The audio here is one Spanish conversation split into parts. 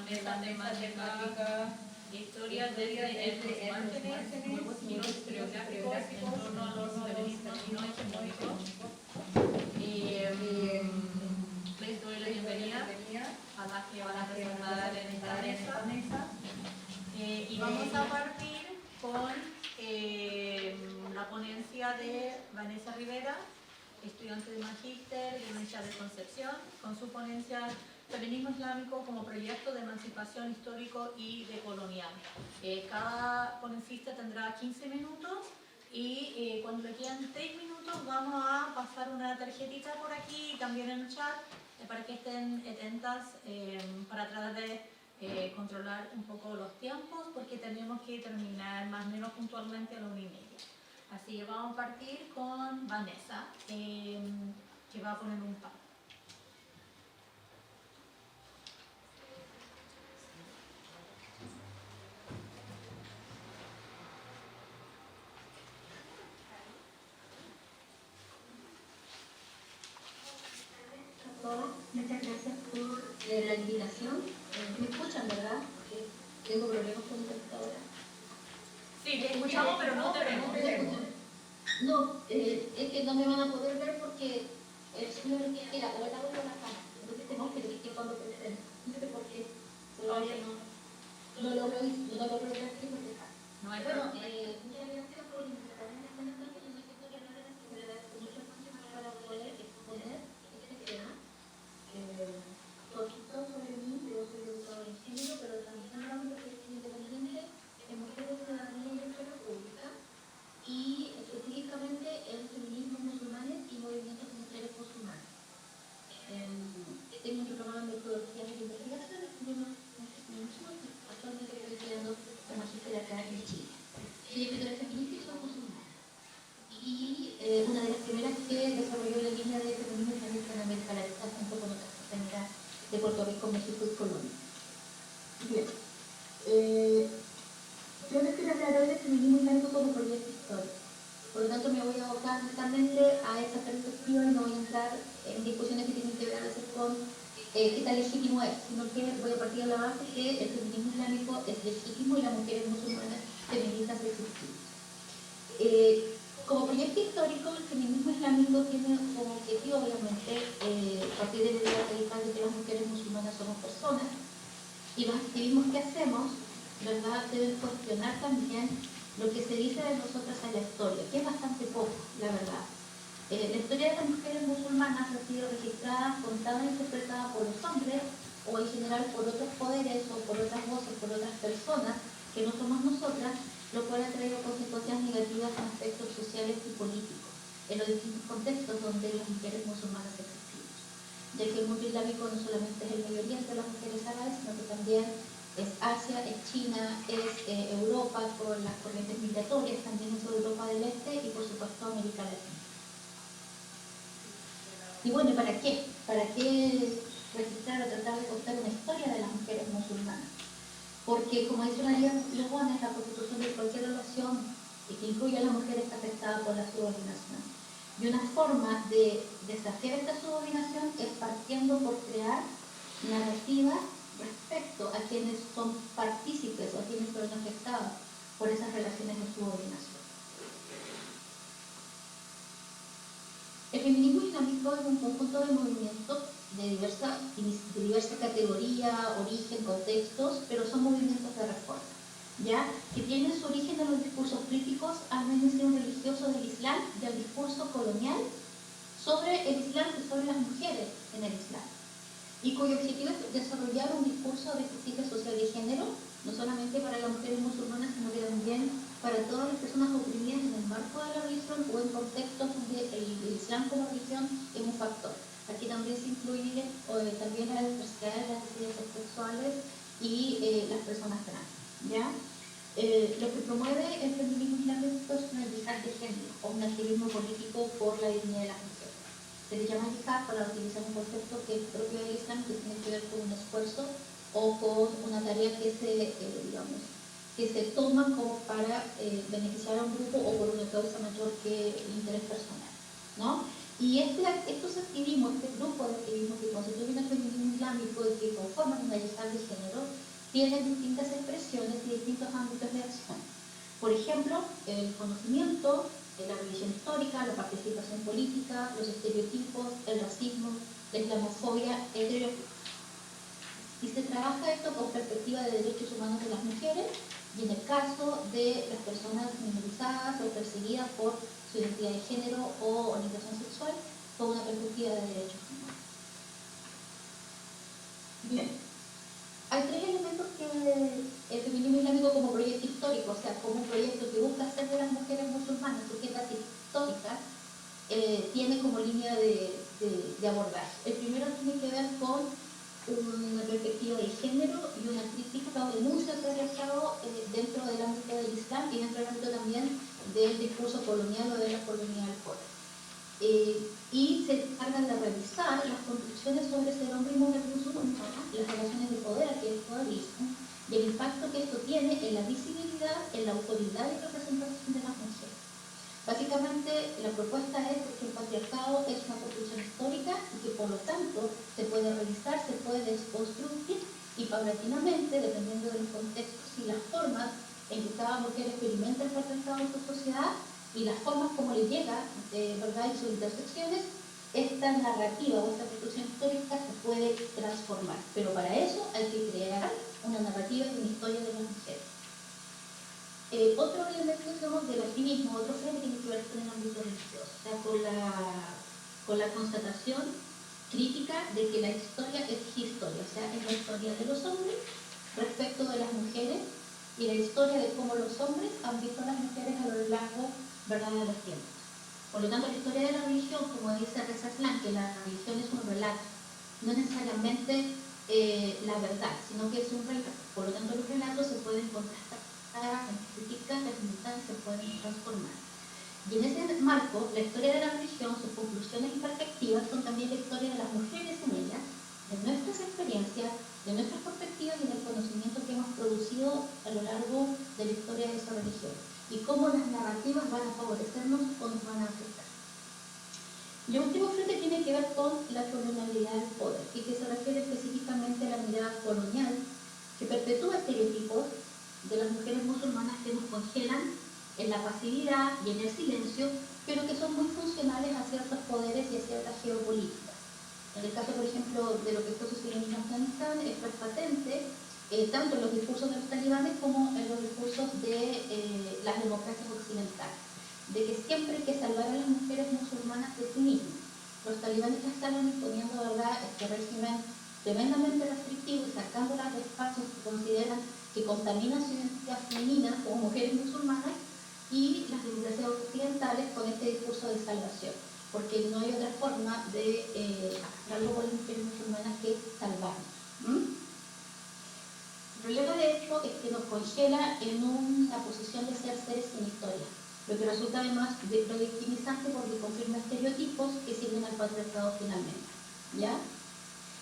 mesa temática Historia desde los márgenes, nuevos giros historiográficos en torno a los feminismos no hegemónicos. Les doy la bienvenida a las que van a presentar en esta mesa. Y vamos a partir con la ponencia de Vanessa Rivera, estudiante de Magíster de la Universidad de Concepción, con su ponencia Feminismo Islámico como proyecto de emancipación histórico y decolonial. Cada ponencista tendrá 15 minutos y cuando le quedan 3 minutos vamos a pasar una tarjetita por aquí y también en el chat para que estén atentas para tratar de controlar un poco los tiempos porque tenemos que terminar más o menos puntualmente a las 1:30. Así que vamos a partir con Vanessa, que va a poner un pan. Muchas gracias por la invitación. ¿Me escuchan, verdad? Porque tengo problemas con mi computadora. Sí, te escuchamos, pero no te vemos. No, es que no me van a poder ver porque el señor era o la otra la cara. Entonces tengo que elegir cuando pretenden. No sé por qué. Todavía no lo veo aquí porque está. No hay bueno, problema. muchas gracias por invitarme a esta instancia. Yo siento que no era así, me agradezco mucho para poder exponer este tema. Poquito sobre mí, yo soy educadora en género, pero también hablamos de proyectos independientes en mujeres, ciudadanía y esfera pública, y específicamente en feminismos musulmanes y movimientos de mujeres musulmanas. Tengo un diplomado en metodología de investigación, actualmente estoy estudiando la magíster acá en Chile. Soy escritora feminista y soy musulmana. Y una de las primeras que desarrolló la línea de feminismo islámico en América Latina junto con otras compañeras de Puerto Rico, México y Colombia. Bien, yo les quiero hablar hoy de feminismo islámico como proyecto histórico. Por lo tanto, me voy a abocar netamente a esa perspectiva y no voy a entrar en discusiones que tienen que ver a veces con qué tan legítimo es, sino que voy a partir de la base que el feminismo islámico es legítimo y las mujeres musulmanas feministas existimos. Como proyecto histórico, el feminismo islámico tiene como objetivo, obviamente, partir de la idea radical de que las mujeres musulmanas somos personas y los activismos que hacemos, ¿verdad?, deben cuestionar también lo que se dice de nosotras en la historia, que es bastante poco, la verdad. La historia de las mujeres musulmanas ha sido registrada, contada e interpretada por los hombres o en general por otros poderes o por otras voces, por otras personas que no somos nosotras, lo cual ha traído consecuencias negativas en aspectos sociales y políticos, en los distintos contextos donde las mujeres musulmanas existimos. Ya que el mundo islámico no solamente es el Medio Oriente de las mujeres árabes, sino que también es Asia, es China, es Europa con las corrientes migratorias, también es Europa del Este y por supuesto América Latina. Y bueno, ¿para qué? ¿Para qué registrar o tratar de contar una historia de las mujeres musulmanas? Porque, como dice una ley Lugones, la constitución de cualquier relación que incluya a la mujer está afectada por la subordinación. Y una forma de desafiar esta subordinación es partiendo por crear narrativas respecto a quienes son partícipes o a quienes fueron afectados por esas relaciones de subordinación. El feminismo islámico es un conjunto de movimientos de diversa categoría, origen, contextos, pero son movimientos de reforma, ¿ya? Que tienen su origen en los discursos críticos al mainstream religioso del Islam y al discurso colonial sobre el Islam y sobre las mujeres en el Islam, y cuyo objetivo es desarrollar un discurso de justicia social y género, no solamente para las mujeres musulmanas, sino que también para todas las personas oprimidas en el marco de la religión o en contextos donde el Islam como religión es un factor. Aquí también se incluye también la diversidad de las disidencias sexuales y las personas trans, ¿ya? Lo que promueve el feminismo islámico es una yihad de género o un activismo político por la dignidad de las mujeres. Se le llama yihad para utilizar un concepto que es propio del Islam, que tiene que ver con un esfuerzo o con una tarea que se toma como para beneficiar a un grupo o por una causa mayor que el interés personal, ¿no? Y estos activismos, este grupo de activismos que constituyen el feminismo islámico y que conforman una yihad de género, tienen distintas expresiones y distintos ámbitos de acción. Por ejemplo, el conocimiento, la revisión histórica, la participación política, los estereotipos, el racismo, la islamofobia, entre otros. Y se trabaja esto con perspectiva de derechos humanos de las mujeres y en el caso de las personas minorizadas o perseguidas por su identidad de género o orientación sexual, con una perspectiva de derechos humanos. Bien, hay tres elementos que el feminismo islámico como proyecto histórico, o sea, como un proyecto que busca hacer de las mujeres musulmanas sujetas históricas, tiene como línea de abordaje. El primero tiene que ver con una perspectiva de género y una crítica o denuncia que ha realizado dentro del ámbito del Islam y dentro del ámbito también del discurso colonial o de la colonial poder. Y se encargan de revisar las construcciones sobre ser hombre y mujer musulmana, las relaciones de poder que esto realizan y el impacto que esto tiene en la visibilidad, en la autoridad y representación de las mujeres. Básicamente, la propuesta es que el patriarcado es una construcción histórica y que por lo tanto se puede revisar, se puede desconstruir y paulatinamente, dependiendo de los contextos y las formas en que cada mujer experimenta el patriarcado en su sociedad y las formas como le llega, ¿verdad? Y sus intersecciones, esta narrativa o esta construcción histórica se puede transformar. Pero para eso hay que crear una narrativa y una historia de las mujeres. Otro elemento del activismo, otro frente tiene que ver con el ámbito religioso, o sea, con la constatación crítica de que la historia es historia, o sea, es la historia de los hombres respecto de las mujeres y la historia de cómo los hombres han visto a las mujeres a lo largo, ¿verdad?, de los tiempos. Por lo tanto, la historia de la religión, como dice Reza Aslan, que la religión es un relato, no necesariamente la verdad, sino que es un relato. Por lo tanto, los relatos se pueden contrastar, se critican, se pueden transformar. Y en ese marco, la historia de la religión, sus conclusiones y perspectivas son también la historia de las mujeres en ella, de nuestras experiencias, de nuestras perspectivas y del conocimiento que hemos producido a lo largo de la historia de esa religión. Y cómo las narrativas van a favorecernos o nos van a afectar. Y el último frente tiene que ver con la colonialidad del poder y que se refiere específicamente a la mirada colonial que perpetúa estereotipos de las mujeres musulmanas que nos congelan en la pasividad y en el silencio, pero que son muy funcionales a ciertos poderes y a ciertas geopolíticas. En el caso, por ejemplo, de lo que está sucediendo en Afganistán, esto es patente, tanto en los discursos de los talibanes como en los discursos de las democracias occidentales, de que siempre hay que salvar a las mujeres musulmanas de sí mismas. Los talibanes ya estaban imponiendo, ¿verdad?, este régimen tremendamente restrictivo y sacándolas de espacios que consideran que contaminan su identidad femenina como mujeres musulmanas y las democracias occidentales con este discurso de salvación, porque no hay otra forma de hacerlo con las mujeres musulmanas que salvarnos. El problema de esto es que nos congela en una posición de ser seres sin historia, lo que resulta además de revictimizante porque confirma estereotipos que sirven al patriarcado finalmente, ¿ya?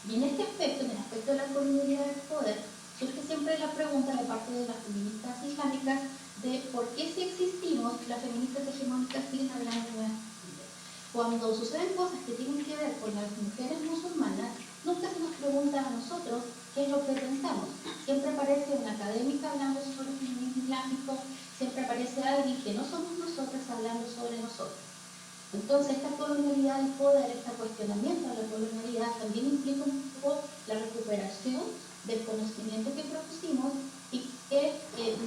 Y en este aspecto, en el aspecto de la colonialidad del poder, surge siempre la pregunta de parte de las feministas islámicas de por qué si existimos, las feministas hegemónicas siguen hablando de nuestras mujeres. Cuando suceden cosas que tienen que ver con las mujeres musulmanas, nunca se nos pregunta a nosotros qué es lo que pensamos. Siempre aparece una académica hablando sobre el feminismo islámico, siempre aparece alguien que no somos nosotras hablando sobre nosotros. Entonces, esta colonialidad del poder, este cuestionamiento de la colonialidad, también implica un poco la recuperación del conocimiento que producimos y que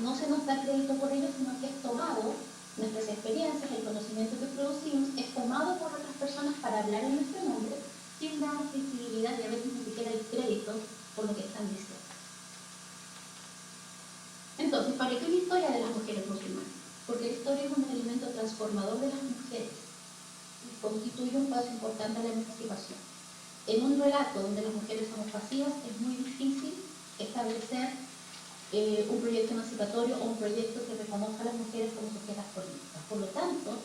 no se nos da crédito por ello, sino que es tomado, nuestras experiencias, el conocimiento que producimos, es tomado por otras personas para hablar en nuestro nombre, sin darnos visibilidad y a veces ni siquiera el crédito por lo que están diciendo. Entonces, ¿para qué una historia de las mujeres musulmanas? Porque la historia es un elemento transformador de las mujeres. Constituye un paso importante a la emancipación. En un relato donde las mujeres somos pasivas es muy difícil establecer un proyecto emancipatorio o un proyecto que reconozca a las mujeres como sujetas políticas. Por lo tanto,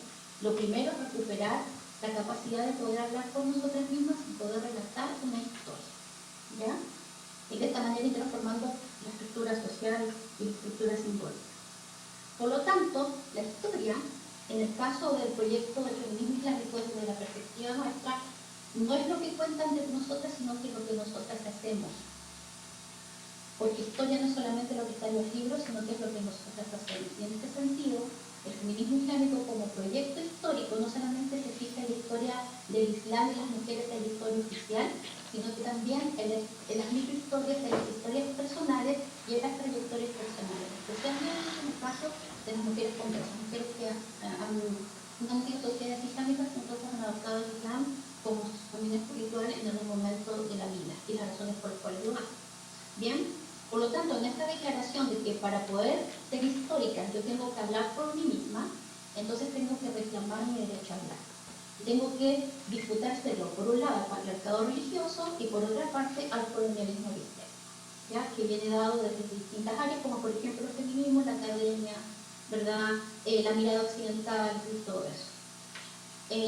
lo primero es recuperar la capacidad de poder hablar con nosotras mismas y poder relatar una historia, ¿ya? Y de esta manera ir transformando la estructura social y la estructura simbólica. Por lo tanto, la historia, en el caso del proyecto del feminismo islámico desde la perspectiva nuestra, no es lo que cuentan de nosotras, sino que es lo que nosotras hacemos. porque historia no es solamente lo que está en los libros, sino que es lo que nosotras hacemos. Y en este sentido, el feminismo islámico como proyecto histórico no solamente se fija en la historia del Islam y las mujeres en la historia oficial, sino que también en las microhistorias, en las historias personales y en las trayectorias personales, especialmente en el caso de las mujeres conversas, mujeres que han sido sociedades islámicas que entonces han adoptado el Islam como su camino espiritual en algún momento de la vida y las razones por las cuales lo hacen. Bien, por lo tanto, en esta declaración de que para poder ser histórica yo tengo que hablar por mí misma, entonces tengo que reclamar mi derecho a hablar. Tengo que disputárselo, por un lado, al patriarcado religioso y por otra parte al colonialismo islámico, ¿ya? Que viene dado desde distintas áreas, como por ejemplo el feminismo, la academia, ¿verdad? La mirada occidental y todo eso.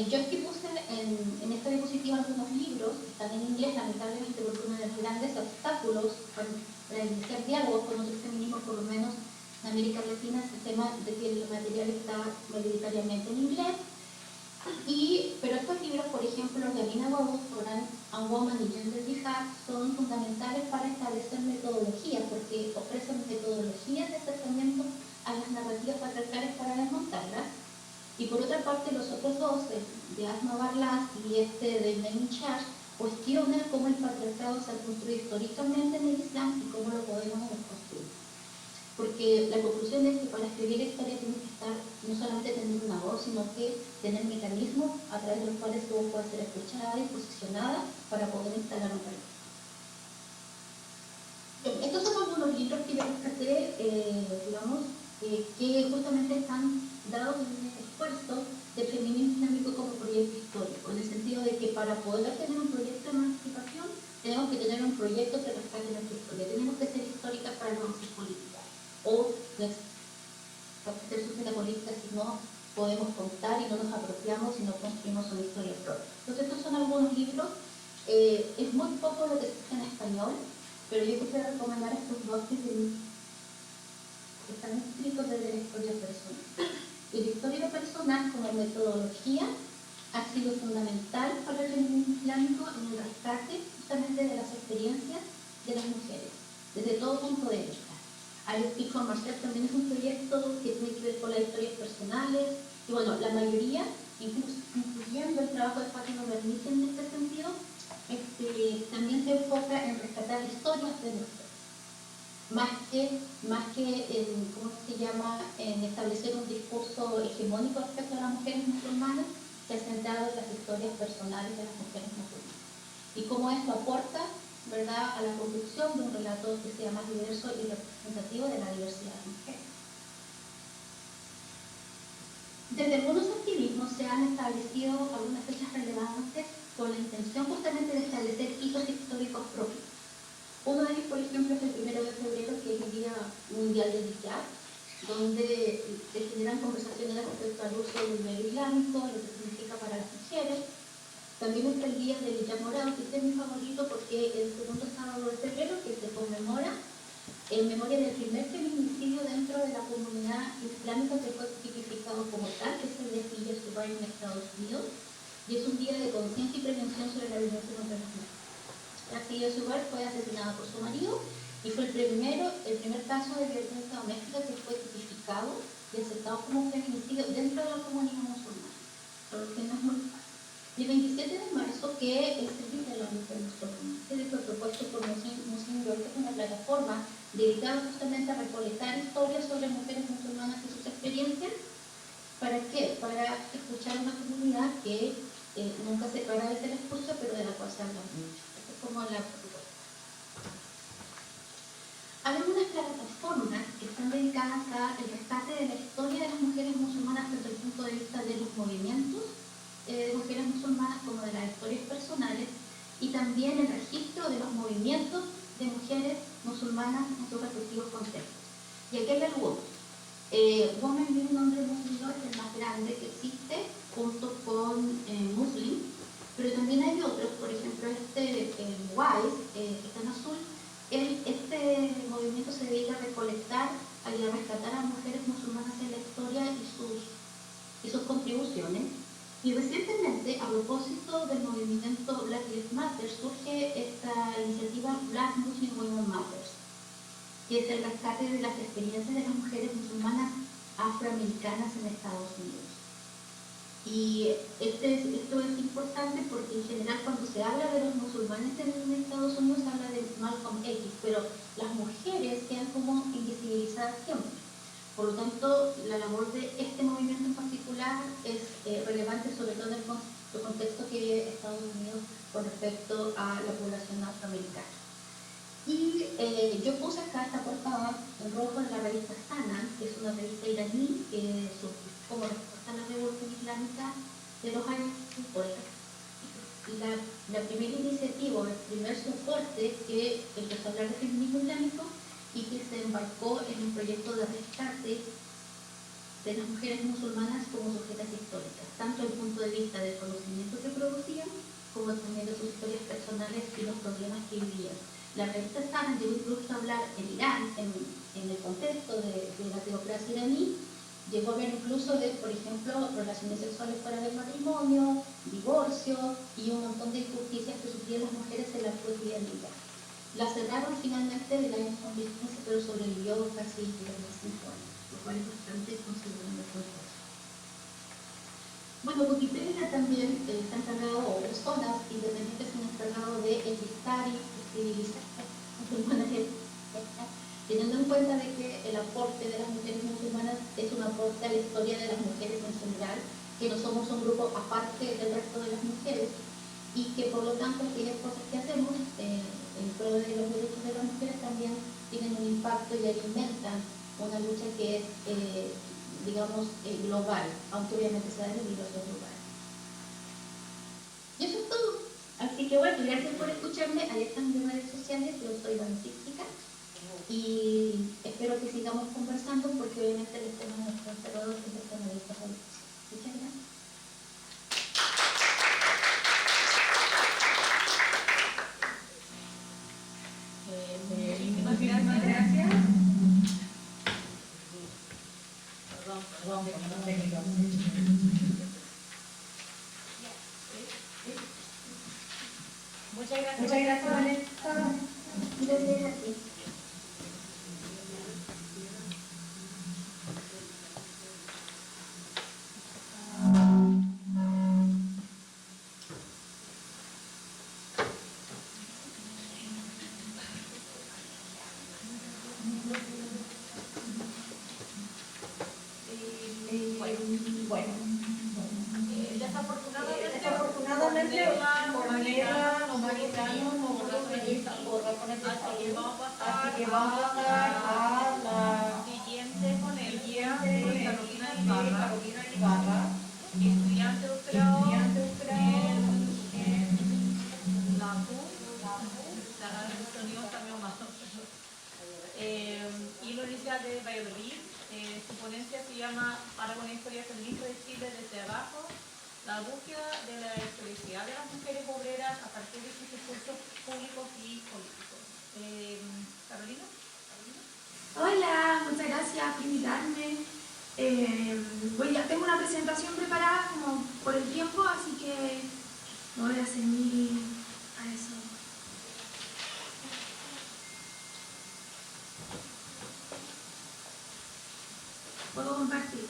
Yo aquí puse en esta diapositiva algunos libros, están en inglés, lamentablemente, porque uno de los grandes obstáculos para iniciar diálogos con otros feminismos, por lo menos en América Latina, es el tema de que el material está mayoritariamente en inglés. Pero estos libros, por ejemplo, los de Amina Wahbosh, Quran and Woman y Gender Jihad, son fundamentales para establecer metodologías, porque ofrecen metodologías de acercamiento a las narrativas patriarcales para desmontarlas. Y por otra parte, los otros dos, de Asma Barlas y de Naim Shah, cuestionan cómo el patriarcado se ha construido históricamente en el Islam y cómo lo podemos reconstruir. Porque la conclusión es que para escribir historia tienes que estar, no solamente tener una voz, sino que tener mecanismos a través de los cuales tú puedes ser escuchada y posicionada para poder instalar un país. Estos son algunos libros que yo rescaté, que justamente están dados en un esfuerzo del feminismo islámico como proyecto histórico, en el sentido de que para poder tener un proyecto de emancipación tenemos que tener un proyecto que rescate nuestra historia, tenemos que ser históricas para no ser políticas, o ser sujeta política si no podemos contar y no nos apropiamos y no construimos una historia propia. Entonces estos son algunos libros, es muy poco lo que se hace en español, pero yo quisiera recomendar estos dos que están escritos desde la historia personal. Y la historia personal como metodología ha sido fundamental para el feminismo islámico en el rescate justamente de las experiencias de las mujeres, desde todo punto de vista. I Speak for Myself también es un proyecto que tiene que ver con las historias personales, y bueno, la mayoría, incluyendo el trabajo de Fátima Bernice en este sentido, también se enfoca en rescatar historias de mujeres. Más que en, ¿cómo se llama?, en establecer un discurso hegemónico respecto a las mujeres musulmanas, se ha centrado en las historias personales de las mujeres musulmanas. Y cómo esto aporta, ¿verdad?, a la construcción de un relato que sea más diverso y representativo de la diversidad de mujeres. Desde algunos activismos se han establecido algunas fechas relevantes con la intención justamente de establecer hitos históricos propios. Uno de ellos, por ejemplo, es el 1 de febrero, que es el Día Mundial del Hijab, donde se generan conversaciones respecto al uso del velo islámico, lo que significa para las mujeres. También está el Día del Hijab morado, que es mi favorito porque el segundo sábado de febrero, que se conmemora en memoria del primer feminicidio dentro de la comunidad islámica que fue tipificado como tal, que es el de Hilla Zubair en Estados Unidos, y es un día de conciencia y prevención sobre la violencia contra las mujeres. La Hilla Zubair fue asesinada por su marido y fue el primer caso de violencia doméstica que fue tipificado y aceptado como feminicidio dentro de la comunidad musulmana, por lo que no es muy fácil. Y el 27 de marzo, que es el Día de la Mujer Musulmana, que fue propuesto por Muslim World, que es una plataforma dedicada justamente a recolectar historias sobre mujeres musulmanas y sus experiencias. ¿Para qué? Para escuchar a una comunidad que nunca se para de ser escucha, pero de la cual se habla mucho. Esa es como la propuesta. Hay algunas plataformas que están dedicadas al rescate de la historia de las mujeres musulmanas desde el punto de vista de los movimientos de mujeres musulmanas como de las historias personales, y también el registro de los movimientos de mujeres musulmanas en sus respectivos contextos. Y aquí hay algunos. Women Living Under Muslim Law es el más grande que existe, junto con Muslim, pero también hay otros, por ejemplo WISE, que está en azul. Este movimiento se dedica a recolectar y a rescatar a mujeres musulmanas en la historia y sus contribuciones. Y recientemente, a propósito del movimiento Black Lives Matter, surge esta iniciativa Black Muslim Women Matters, que es el rescate de las experiencias de las mujeres musulmanas afroamericanas en Estados Unidos. Y esto es importante porque en general cuando se habla de los musulmanes en Estados Unidos se habla de Malcolm X, pero las mujeres quedan como invisibilizadas siempre. Por lo tanto, la labor de este movimiento en particular es relevante sobre todo en el contexto que vive Estados Unidos con respecto a la población afroamericana. Y yo puse acá esta portada en rojo en la revista Sana, que es una revista iraní que surgió como respuesta a la revolución islámica de los años 50. La primera iniciativa, el primer soporte que empezó a hablar de feminismo islámico y que se embarcó en un proyecto de rescate de las mujeres musulmanas como sujetas históricas, tanto desde el punto de vista del conocimiento que producían, como también de sus historias personales y los problemas que vivían. La revista Sana llegó incluso a hablar en Irán, en el contexto de la teocracia iraní, llegó a hablar incluso de, por ejemplo, relaciones sexuales fuera del matrimonio, divorcio y un montón de injusticias que sufrían las mujeres en la cotidianidad. La cerraron finalmente del año 2015, pero sobrevivió casi 5 años, lo cual es bastante considerable el proceso. Bueno, Wikipedia también está encargado, o personas independientes se han encargado de enlistar y visibilizar musulmanas, teniendo en cuenta de que el aporte de las mujeres musulmanas es un aporte a la historia de las mujeres en general, que no somos un grupo aparte del resto de las mujeres, y que por lo tanto aquellas cosas que hacemos en pro de los derechos de las mujeres también tienen un impacto y alimentan una lucha que es digamos, global, aunque obviamente se da en diversos lugares. Y eso es todo. Así que bueno, gracias por escucharme. Ahí están mis redes sociales, yo soy Vansística y espero que sigamos conversando porque obviamente el tema de nuestro encerrador es el tema de esta política. Muchas gracias. Muchísimas gracias. Muchas gracias, Vanessa. Gracias a ti. Desafortunadamente, por manera humanitaria, por razones de salud, así que vamos a pasar a la siguiente ponencia de Carolina Ibarra, estudiante doctorado en la y la Universidad de Valladolid. Su ponencia se llama Para una historia feminista de Chile desde abajo, la búsqueda de la historicidad de las mujeres obreras a partir de sus discursos públicos y políticos. Carolina. Hola, muchas gracias por invitarme. Tengo una presentación preparada como por el tiempo, así que no voy a ceñir a eso. Puedo compartir.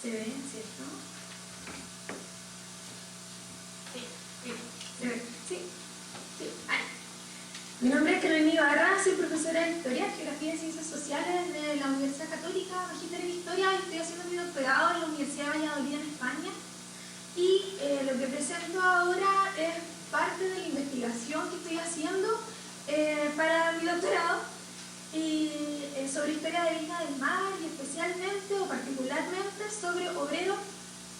¿Se ve, cierto? Sí. ¿Se ve? Sí. Vale. Mi nombre es Carolina Ibarra, soy profesora de Historia, Geografía y Ciencias Sociales de la Universidad Católica, magíster en Historia, y estoy haciendo mi doctorado en la Universidad de Valladolid en España. Y lo que presento ahora es parte de la investigación que estoy haciendo para mi doctorado y sobre historia de Viña del Mar y especialmente o particularmente sobre obreros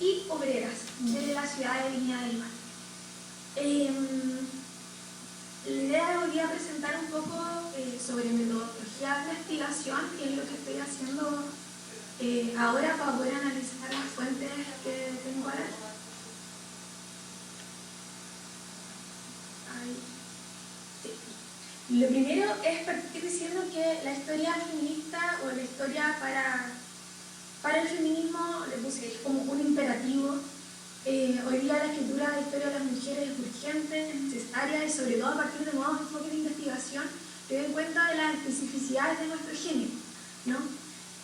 y obreras de la ciudad de Viña del Mar. La idea hoy día presentar un poco sobre metodología de investigación, que es lo que estoy haciendo ahora para poder analizar las fuentes que tengo ahora. Sí. Lo primero es partir diciendo que la historia feminista o la historia para el feminismo le puse como un imperativo. Hoy día la escritura de la historia de las mujeres es urgente, necesaria y sobre todo a partir de nuevos enfoques de investigación que den cuenta de las especificidades de nuestro género, ¿no?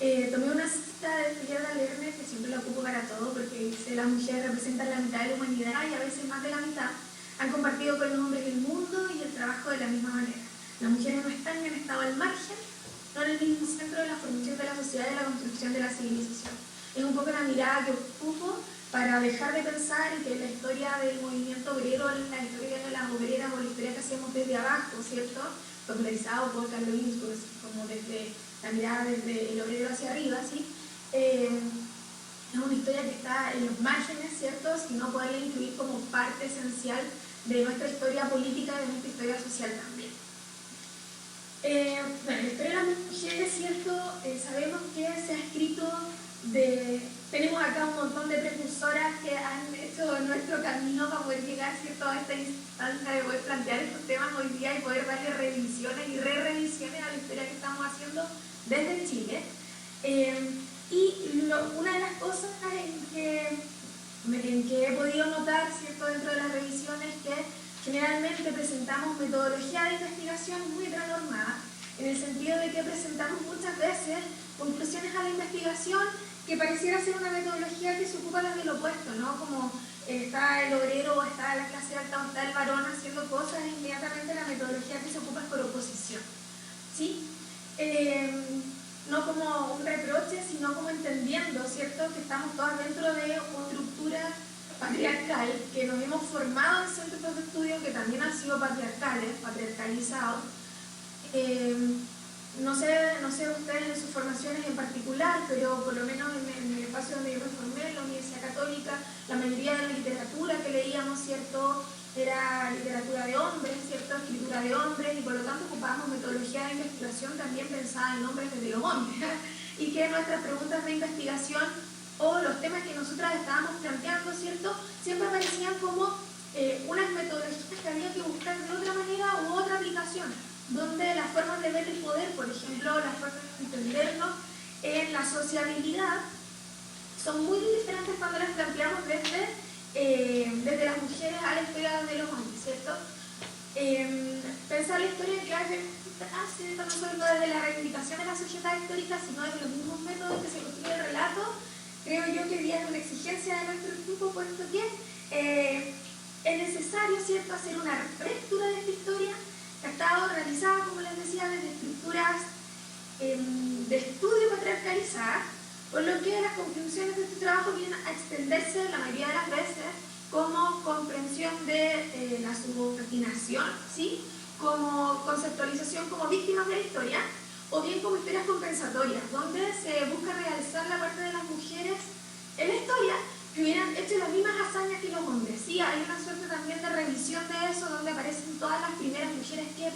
Tomé una cita de Julieta Lerner, que siempre la ocupo para todo, porque dice: las mujeres representan la mitad de la humanidad y a veces más de la mitad. Han compartido con los hombres el mundo y el trabajo de la misma manera. Las mujeres no están en estado al margen, no en el mismo centro de la formación de la sociedad y la construcción de la civilización. Es un poco la mirada que ocupo para dejar de pensar en que la historia del movimiento obrero, la historia de las obreras o la historia que hacemos desde abajo, ¿cierto?, popularizado por Carlos Ginsburg, como desde la mirada desde el obrero hacia arriba, ¿sí? Es una historia que está en los márgenes, ¿cierto?, sino poderla incluir como parte esencial de nuestra historia política y de nuestra historia social también. Bueno, la historia de las mujeres, ¿cierto?, sabemos que se ha escrito tenemos acá un montón de precursoras que han hecho nuestro camino para poder llegar, ¿cierto?, a esta instancia de poder plantear estos temas hoy día y poder darle revisiones y re-revisiones a la historia que estamos haciendo desde Chile. Una de las cosas en que he podido notar, ¿cierto?, dentro de las revisiones, es que generalmente presentamos metodología de investigación muy heteronormada, en el sentido de que presentamos muchas veces conclusiones a la investigación que pareciera ser una metodología que se ocupa desde lo opuesto, ¿no? Como está el obrero o está la clase alta o está el varón haciendo cosas, e inmediatamente la metodología que se ocupa es por oposición, ¿sí? No como un reproche, sino como entendiendo, ¿cierto?, que estamos todas dentro de una estructura patriarcal, que nos hemos formado en centros de estudio que también han sido patriarcalizados. No sé ustedes en sus formaciones en particular, pero por lo menos en el espacio donde yo me formé, en la Universidad Católica, la mayoría de la literatura que leíamos, ¿cierto?, era literatura de hombres, ¿cierto?, escritura de hombres, y por lo tanto ocupábamos metodología de investigación también pensada en hombres desde los hombres, y que nuestras preguntas de investigación o los temas que nosotras estábamos planteando, ¿cierto?, siempre aparecían como unas metodologías que había que buscar de otra manera u otra aplicación, donde las formas de ver el poder, por ejemplo, las formas de entendernos en la sociabilidad, son muy diferentes cuando las planteamos desde las mujeres a la historia de los hombres, ¿cierto? Pensar la historia que hace no solo desde la reivindicación de la sociedad histórica, sino desde los mismos métodos que se construye el relato, creo yo que viene una exigencia de nuestro grupo, puesto que es necesario, ¿cierto?, hacer una relectura de esta historia que ha estado realizada, como les decía, desde estructuras de estudio patriarcalizadas, por lo que las conclusiones de este trabajo vienen a extenderse la mayoría de las veces como comprensión de la subordinación, ¿sí?, como conceptualización como víctimas de la historia, o bien como historias compensatorias, donde se busca realizar la parte de las mujeres en la historia que hubieran hecho las mismas hazañas que los hombres. Sí, hay una suerte también de revisión de eso, donde aparecen todas las primeras mujeres que.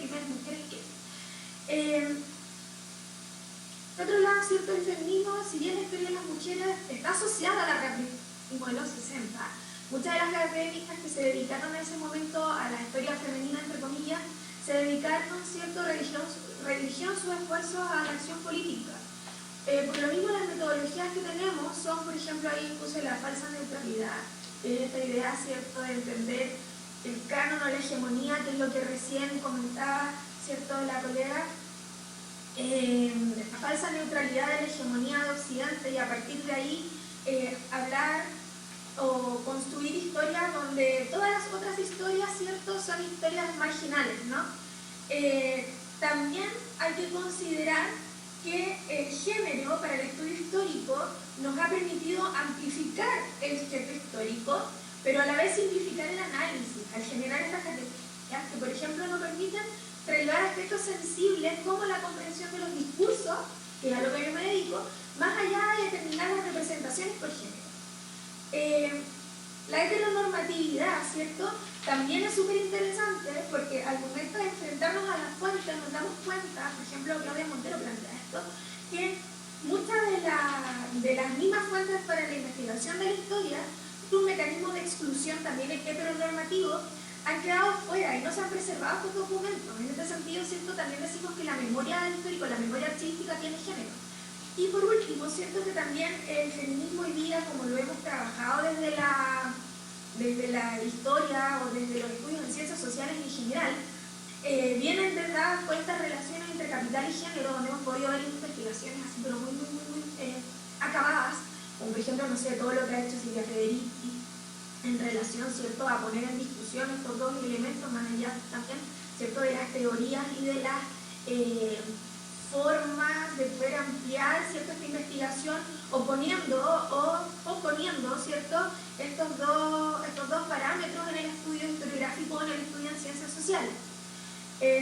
Por otro lado, ¿cierto?, el feminismo, si bien la historia de las mujeres está asociada a la representación de los 60, muchas de las académicas que se dedicaron en ese momento a la historia femenina, entre comillas, se dedicaron, ¿cierto?, redirigieron sus esfuerzos a la acción política. Por lo mismo, las metodologías que tenemos son, por ejemplo, ahí puse la falsa neutralidad, esta idea, ¿cierto?, de entender el canon o la hegemonía, que es lo que recién comentaba, ¿cierto?, la colega, la falsa neutralidad de la hegemonía de Occidente, y a partir de ahí hablar o construir historias donde todas las otras historias, ¿cierto?, son historias marginales, ¿no? También hay que considerar que el género para el estudio histórico nos ha permitido amplificar el sujeto histórico, pero a la vez simplificar el análisis, al generar estas categorías que, por ejemplo, nos permiten relevar aspectos sensibles como la comprensión de los discursos, que es a lo que yo me dedico, más allá de determinar las representaciones por género. La heteronormatividad, ¿cierto?, también es súper interesante, porque al momento de enfrentarnos a las fuentes nos damos cuenta, por ejemplo, Claudia Montero plantea esto, que muchas de las mismas fuentes para la investigación de la historia, un mecanismo de exclusión también heteronormativo, han quedado fuera y no se han preservado estos documentos. En este sentido, ¿cierto?, también decimos que la memoria del histórico, la memoria artística tiene género. Y por último, ¿cierto?, que también el feminismo hoy día, como lo hemos trabajado desde la historia o desde los estudios en ciencias sociales en general, vienen de dar cuenta relaciones capital y género, donde hemos podido ver investigaciones así, pero muy acabadas, como por ejemplo, no sé, todo lo que ha hecho Silvia Federici en relación, ¿cierto?, a poner en discusión estos dos elementos, más allá también, ¿cierto?, de las teorías y de las formas de poder ampliar, ¿cierto?, esta investigación, oponiendo o oponiendo, ¿cierto?, estos dos parámetros en el estudio historiográfico o en el estudio en ciencias sociales.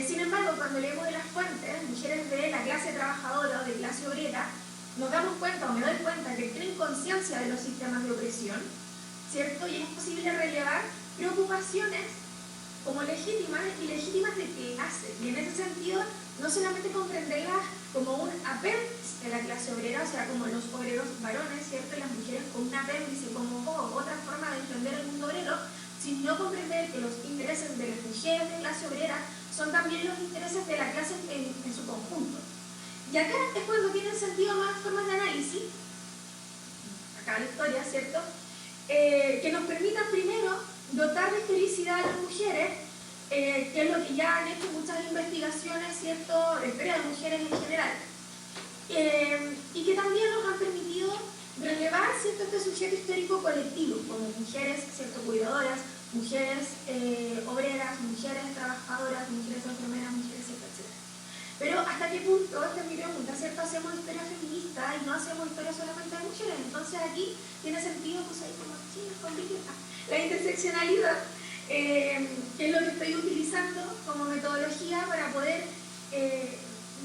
Sin embargo, cuando leemos de las fuentes, mujeres de la clase trabajadora o de clase obrera, nos damos cuenta, o me doy cuenta, que tienen conciencia de los sistemas de opresión, ¿cierto? Y es posible relevar preocupaciones como legítimas y legítimas de clase. Y en ese sentido, no solamente comprenderlas como un apéndice de la clase obrera, o sea, como los obreros varones, ¿cierto? Y las mujeres como un apéndice, como otra forma de entender el mundo obrero, sino comprender que los intereses de las mujeres de clase obrera son también los intereses de la clase en su conjunto. Y acá es cuando tienen sentido más formas de análisis, acá la historia, ¿cierto?, que nos permitan primero dotar de historicidad a las mujeres, que es lo que ya han hecho muchas investigaciones, ¿cierto?, de historia de mujeres en general, y que también nos han permitido relevar, ¿cierto?, este sujeto histórico colectivo, como mujeres, ¿cierto?, cuidadoras, mujeres obreras, mujeres trabajadoras, mujeres enfermeras, mujeres, etc. Pero ¿hasta qué punto, esta es mi pregunta, ¿cierto?, hacemos historia feminista y no hacemos historia solamente de mujeres? Entonces aquí tiene sentido, pues ahí como, sí, la interseccionalidad, que es lo que estoy utilizando como metodología para poder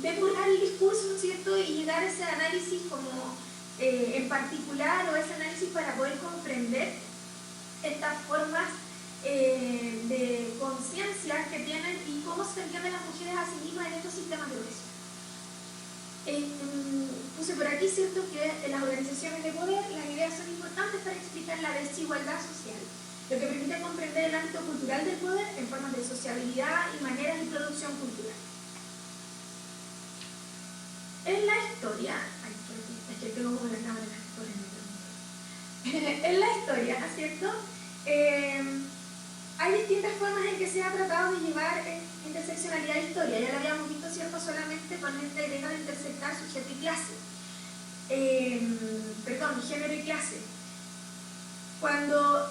depurar el discurso, ¿cierto?, y llegar a ese análisis como en particular, o ese análisis para poder comprender estas formas de conciencia que tienen y cómo se entienden las mujeres a sí mismas en estos sistemas de opresión. Puse por aquí, ¿cierto?, que en las organizaciones de poder las ideas son importantes para explicar la desigualdad social, lo que permite comprender el ámbito cultural del poder en formas de sociabilidad y maneras de producción cultural. En la historia, es que tengo como la cámara en la historia, en la historia, ¿cierto?, hay distintas formas en que se ha tratado de llevar interseccionalidad de historia. Ya lo habíamos visto, ¿cierto?, solamente con esta idea de intersectar sujeto y clase. Género y clase. Cuando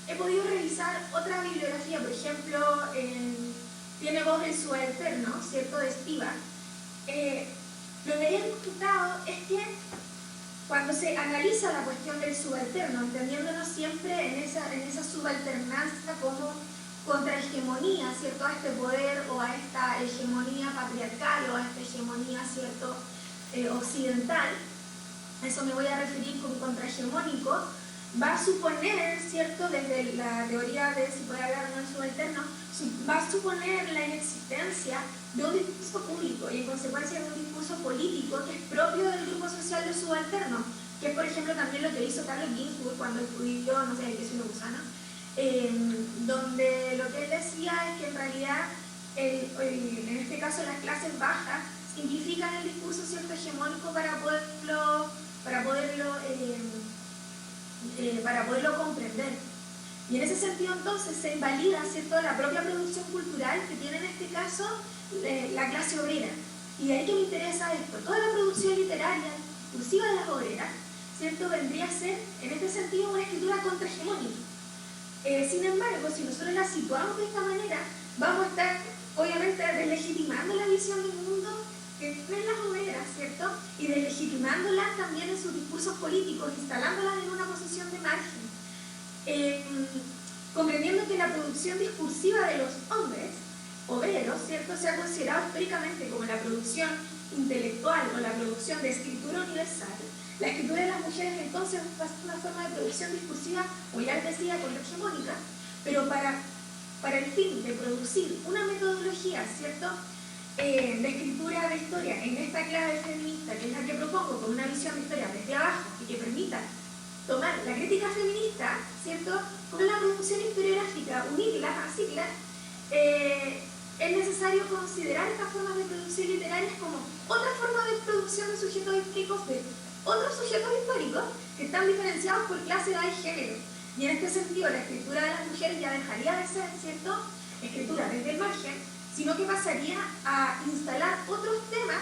he podido revisar otra bibliografía, por ejemplo, Tiene voz el subalterno, ¿cierto?, de Spivak, lo que habían notado es que cuando se analiza la cuestión del subalterno, entendiéndonos siempre en esa subalternancia como contrahegemonía, ¿cierto?, a este poder o a esta hegemonía patriarcal o a esta hegemonía, ¿cierto?, occidental, a eso me voy a referir como contrahegemónico, va a suponer, ¿cierto?, desde la teoría de si puede hablar o no el subalterno, va a suponer la inexistencia de un discurso público y en consecuencia de un discurso político que es propio del grupo social de subalterno, que es por ejemplo también lo que hizo Carlos Ginzburg cuando estudió, no sé, el queso gusano, donde lo que él decía es que en realidad, en este caso las clases bajas, simplifican el discurso, ¿cierto?, hegemónico para poderlo comprender. Y en ese sentido entonces se invalida, ¿cierto?, la propia producción cultural que tiene en este caso la clase obrera. Y de ahí que me interesa esto. Toda la producción literaria, inclusive de las obreras, ¿cierto?, vendría a ser en este sentido una escritura contrahegemónica. Sin embargo, si nosotros la situamos de esta manera, vamos a estar obviamente deslegitimando la visión del mundo que tienen las obreras, ¿cierto?, y deslegitimándolas también en sus discursos políticos, instalándolas en una posición de margen. Comprendiendo que la producción discursiva de los hombres obreros, ¿cierto?, se ha considerado históricamente como la producción intelectual o la producción de escritura universal, la escritura de las mujeres entonces va a ser una forma de producción discursiva, como ya les decía, contrahegemónica, pero para el fin de producir una metodología, ¿cierto?, de escritura de historia en esta clave feminista, que es la que propongo, con una visión de historia desde abajo y que permita tomar la crítica feminista, ¿cierto?, con la producción historiográfica, unirlas, asirlas, es necesario considerar estas formas de producción literarias como otra forma de producción de sujetos históricos de otros sujetos históricos que están diferenciados por clase, edad y género. Y en este sentido, la escritura de las mujeres ya dejaría de ser, ¿cierto?, escritura desde el margen, sino que pasaría a instalar otros temas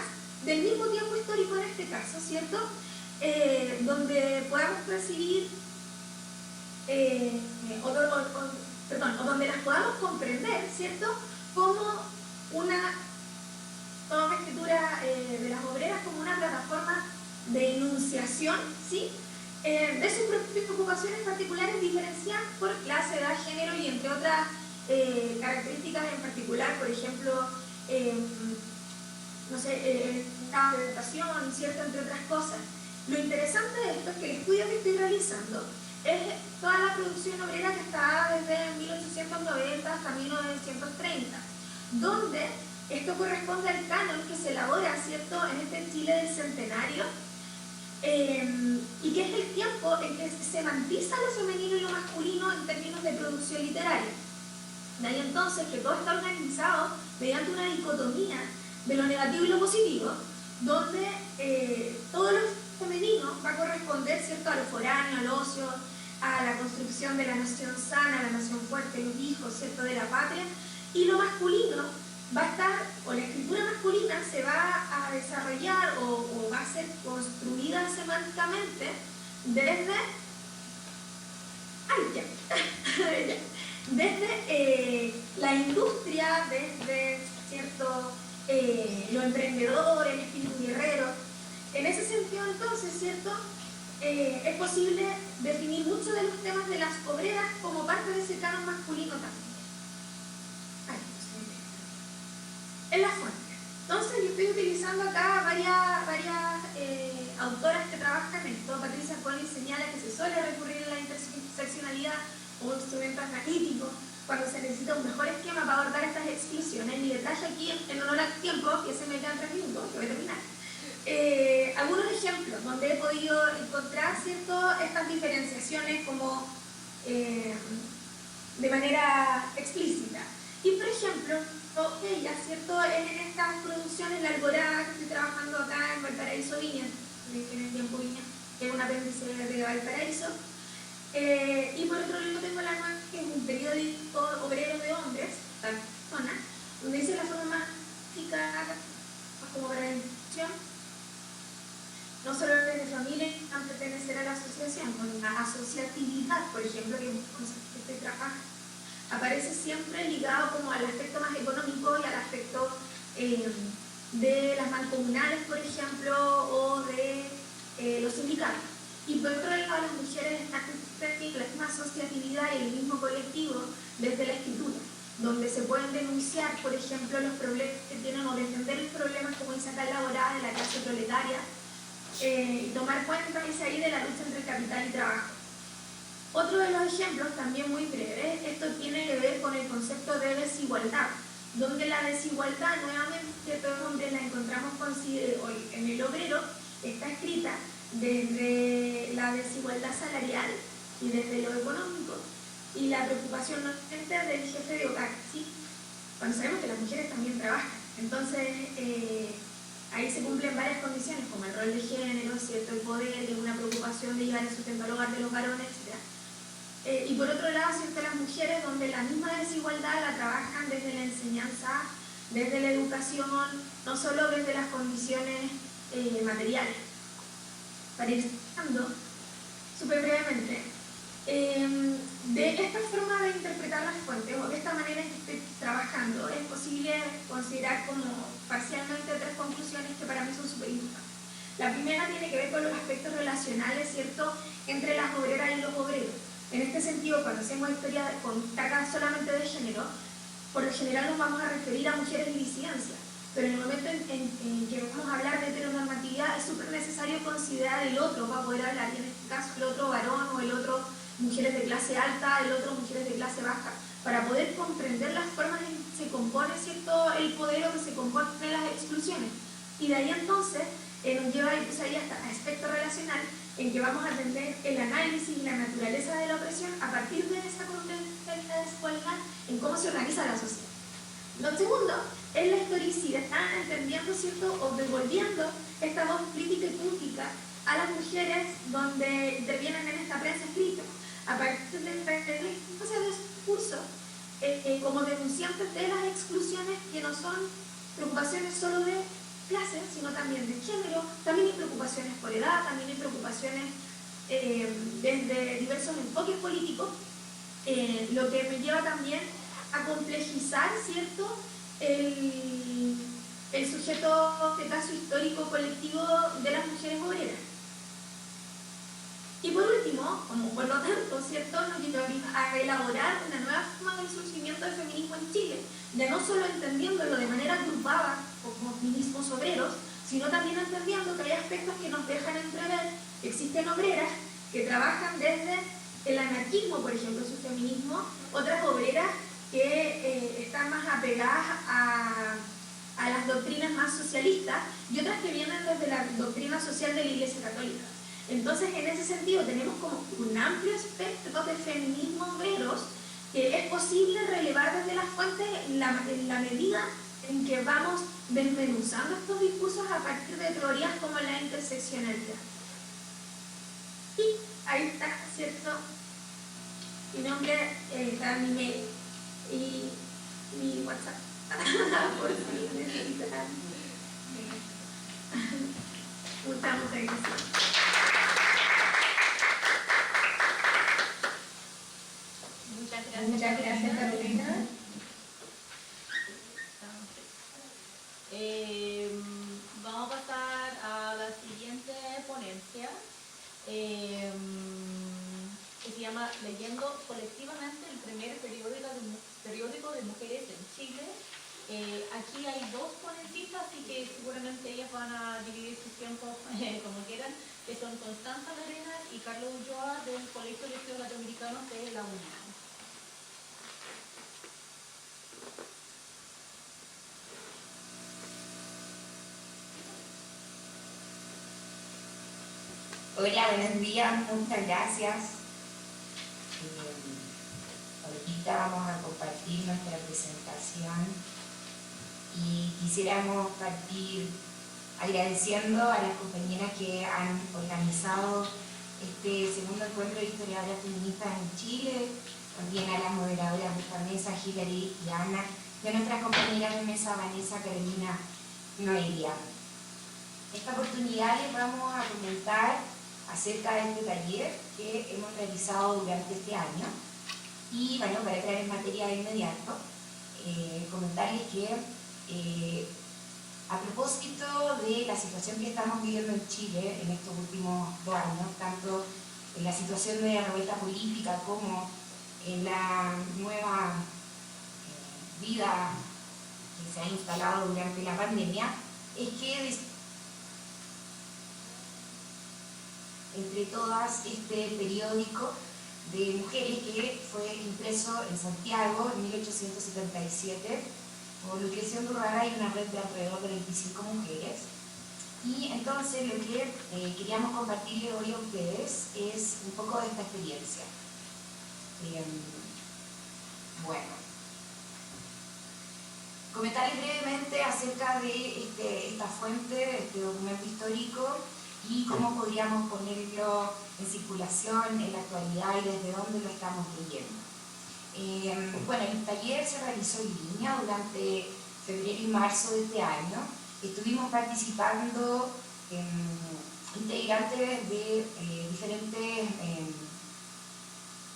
¿cierto? Donde podamos percibir, o donde las podamos comprender, ¿cierto? Como una escritura de las obreras como una plataforma de enunciación, ¿sí? De sus preocupaciones particulares diferenciadas por clase, edad, género y entre otras características en particular, por ejemplo, no sé, la educación, ¿cierto? Entre otras cosas. Lo interesante de esto es que el estudio que estoy realizando es toda la producción obrera que está desde 1890 hasta 1930, donde esto corresponde al canon que se elabora, ¿cierto?, en este Chile del Centenario, y que es el tiempo en que se matiza lo femenino y lo masculino en términos de producción literaria. De ahí entonces que todo está organizado mediante una dicotomía de lo negativo y lo positivo, donde todo lo femenino va a corresponder, ¿cierto?, a lo foráneo, al ocio, a la construcción de la nación sana, la nación fuerte, los hijos, ¿cierto?, de la patria, y lo masculino va a estar, o la escritura masculina se va a desarrollar o va a ser construida semánticamente desde desde la industria, desde, ¿cierto?, lo emprendedor, el espíritu guerrero. En ese sentido, entonces, ¿cierto?, es posible definir muchos de los temas de las obreras como parte de ese canon masculino también. En la fuente. Entonces, yo estoy utilizando acá varias autoras que trabajan en esto. Patricia Collins señala que se suele recurrir a la interseccionalidad o instrumento analítico cuando se necesita un mejor esquema para abordar estas exclusiones. Y le traje aquí, en honor al tiempo, que se me quedan 3 minutos, que voy a terminar, algunos ejemplos donde he podido encontrar, ¿cierto?, estas diferenciaciones como de manera explícita. Y, por ejemplo, ella, ¿cierto?, en estas producciones, la Alborada, que estoy trabajando acá en Valparaíso Viña, en el tiempo Viña, que es un apéndice de Valparaíso, y por otro lado tengo la nueva, que es un periódico obrero de hombres, tal zona, donde dice la forma más eficaz como para la institución, no solo desde familia, sino pertenecer a la asociación, con la asociatividad, por ejemplo, que es un concepto que estoy trabajando, aparece siempre ligado como al aspecto más económico y al aspecto de las mancomunales, por ejemplo, o de los sindicatos. Y por otro lado, las mujeres están en la misma asociatividad y el mismo colectivo desde la escritura, donde se pueden denunciar, por ejemplo, los problemas que tienen o defender los problemas, como dice acá, laboral de la clase proletaria, y tomar cuenta, dice ahí, de la lucha entre capital y trabajo. Otro de los ejemplos, también muy breve, esto tiene que ver con el concepto de desigualdad, donde la desigualdad, nuevamente, todos hombres la encontramos hoy en el obrero, está escrita desde la desigualdad salarial y desde lo económico, y la preocupación no del jefe de hogar, ¿sí? Cuando sabemos que las mujeres también trabajan. Entonces, ahí se cumplen varias condiciones, como el rol de género, ¿cierto?, el poder, de una preocupación de llevar el sustento al hogar de los varones, etc. Y por otro lado, ¿cierto?, las mujeres, donde la misma desigualdad la trabajan desde la enseñanza, desde la educación, no solo desde las condiciones materiales. Para ir citando súper brevemente, de esta forma de interpretar las fuentes, o de esta manera en que estoy trabajando, es posible considerar como parcialmente 3 conclusiones que para mí son súper importantes. La primera tiene que ver con los aspectos relacionales, ¿cierto?, entre las obreras y los obreros. En este sentido, cuando hacemos historia con carga solamente de género, por lo general nos vamos a referir a mujeres y disidencias, pero en el momento en que vamos a hablar de heteronormatividad es súper necesario considerar el otro para poder hablar, y en este caso el otro varón o el otro mujeres de clase alta, el otro mujeres de clase baja, para poder comprender las formas en que se compone, ¿cierto?, el poder o que se componen las exclusiones. Y de ahí entonces nos lleva pues, ahí hasta aspecto relacional, en que vamos a atender el análisis y la naturaleza de la opresión a partir de esa comprensión de la desigualdad en cómo se organiza la sociedad. Lo segundo es la historicidad, entendiendo, ¿cierto?, o devolviendo esta voz crítica y crítica a las mujeres donde intervienen en esta prensa escrita, a partir de discurso como denunciantes de las exclusiones que no son preocupaciones solo de clases, sino también de género, también hay preocupaciones por edad, también hay preocupaciones desde diversos enfoques políticos, lo que me lleva también a complejizar, ¿cierto?, el sujeto, este caso histórico colectivo de las mujeres obreras. Y por último, como por lo tanto, ¿cierto?, nos lleva a elaborar una nueva forma del surgimiento del feminismo en Chile, ya no solo entendiéndolo de manera agrupada como feminismos obreros, sino también entendiendo que hay aspectos que nos dejan entrever que existen obreras que trabajan desde el anarquismo, por ejemplo, su feminismo, otras obreras que están más apegadas a las doctrinas más socialistas y otras que vienen desde la doctrina social de la Iglesia Católica. Entonces, en ese sentido, tenemos como un amplio espectro de feminismo obreros que es posible relevar desde las fuentes en la medida en que vamos desmenuzando estos discursos a partir de teorías como la interseccionalidad. Y ahí está, ¿cierto?, mi nombre, está mi mail y mi WhatsApp, por si necesitan. Muchas gracias. Muchas gracias, Carolina. Vamos a pasar a la siguiente ponencia, que se llama Leyendo colectivamente el primer periódico de mujeres en Chile. Aquí hay dos ponentistas, así que seguramente ellas van a dividir sus tiempos como quieran, que son Constanza Lorena y Carlos Ulloa del Colegio de Estudios Latinoamericanos de la UNAM. Hola, buenos días, muchas gracias. Ahorita vamos a compartir nuestra presentación y quisiéramos partir agradeciendo a las compañeras que han organizado este segundo encuentro de historiadoras feministas en Chile, también a las moderadoras de esta mesa, Hilary y Ana, y a nuestras compañeras de mesa, Vanessa, Carolina, Noelia. Esta oportunidad les vamos a comentar acerca de este taller que hemos realizado durante este año. Y bueno, para entrar en materia de inmediato, comentarles que a propósito de la situación que estamos viviendo en Chile en estos últimos 2 años, tanto en la situación de revuelta política como en la nueva vida que se ha instalado durante la pandemia, es que entre todas este periódico de mujeres que fue impreso en Santiago en 1877 por Lucrecia Undurraga y una red de alrededor de 25 mujeres. Y entonces lo que queríamos compartirle hoy a ustedes es un poco de esta experiencia. Bueno, comentarles brevemente acerca de esta fuente, este documento histórico, y cómo podríamos ponerlo en circulación en la actualidad y desde dónde lo estamos leyendo. Bueno, el taller se realizó en línea durante febrero y marzo de este año. Estuvimos participando integrantes de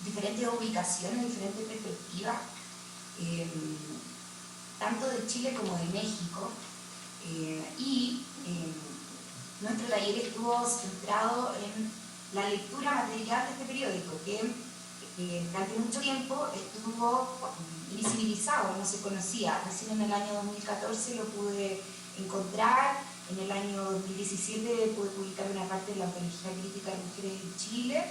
diferentes ubicaciones, diferentes perspectivas, tanto de Chile como de México, nuestro taller estuvo centrado en la lectura material de este periódico, que durante mucho tiempo estuvo invisibilizado, no se conocía. Recién en el año 2014 lo pude encontrar, en el año 2017 pude publicar una parte de la Antología Crítica de Mujeres en Chile,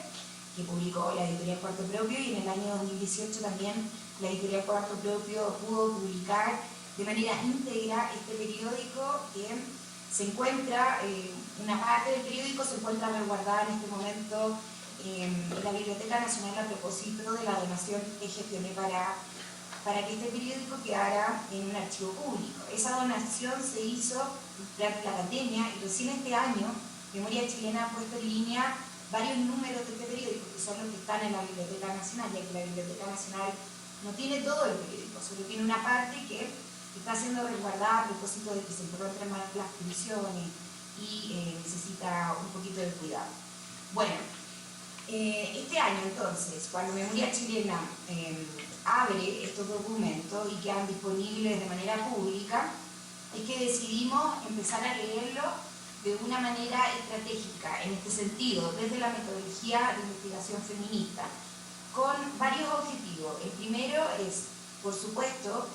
que publicó la editorial Cuarto Propio, y en el año 2018 también la editorial Cuarto Propio pudo publicar de manera íntegra este periódico que se encuentra, una parte del periódico se encuentra resguardada en este momento en la Biblioteca Nacional a propósito de la donación que gestioné para que este periódico quedara en un archivo público. Esa donación se hizo durante la pandemia y recién este año Memoria Chilena ha puesto en línea varios números de este periódico, que son los que están en la Biblioteca Nacional, ya que la Biblioteca Nacional no tiene todo el periódico, solo tiene una parte que está siendo resguardada a propósito de que se encuentran mal las funciones y necesita un poquito de cuidado. Bueno, este año entonces, cuando Memoria Chilena abre estos documentos y quedan disponibles de manera pública, es que decidimos empezar a leerlo de una manera estratégica, en este sentido, desde la metodología de investigación feminista, con varios objetivos. El primero es, por supuesto,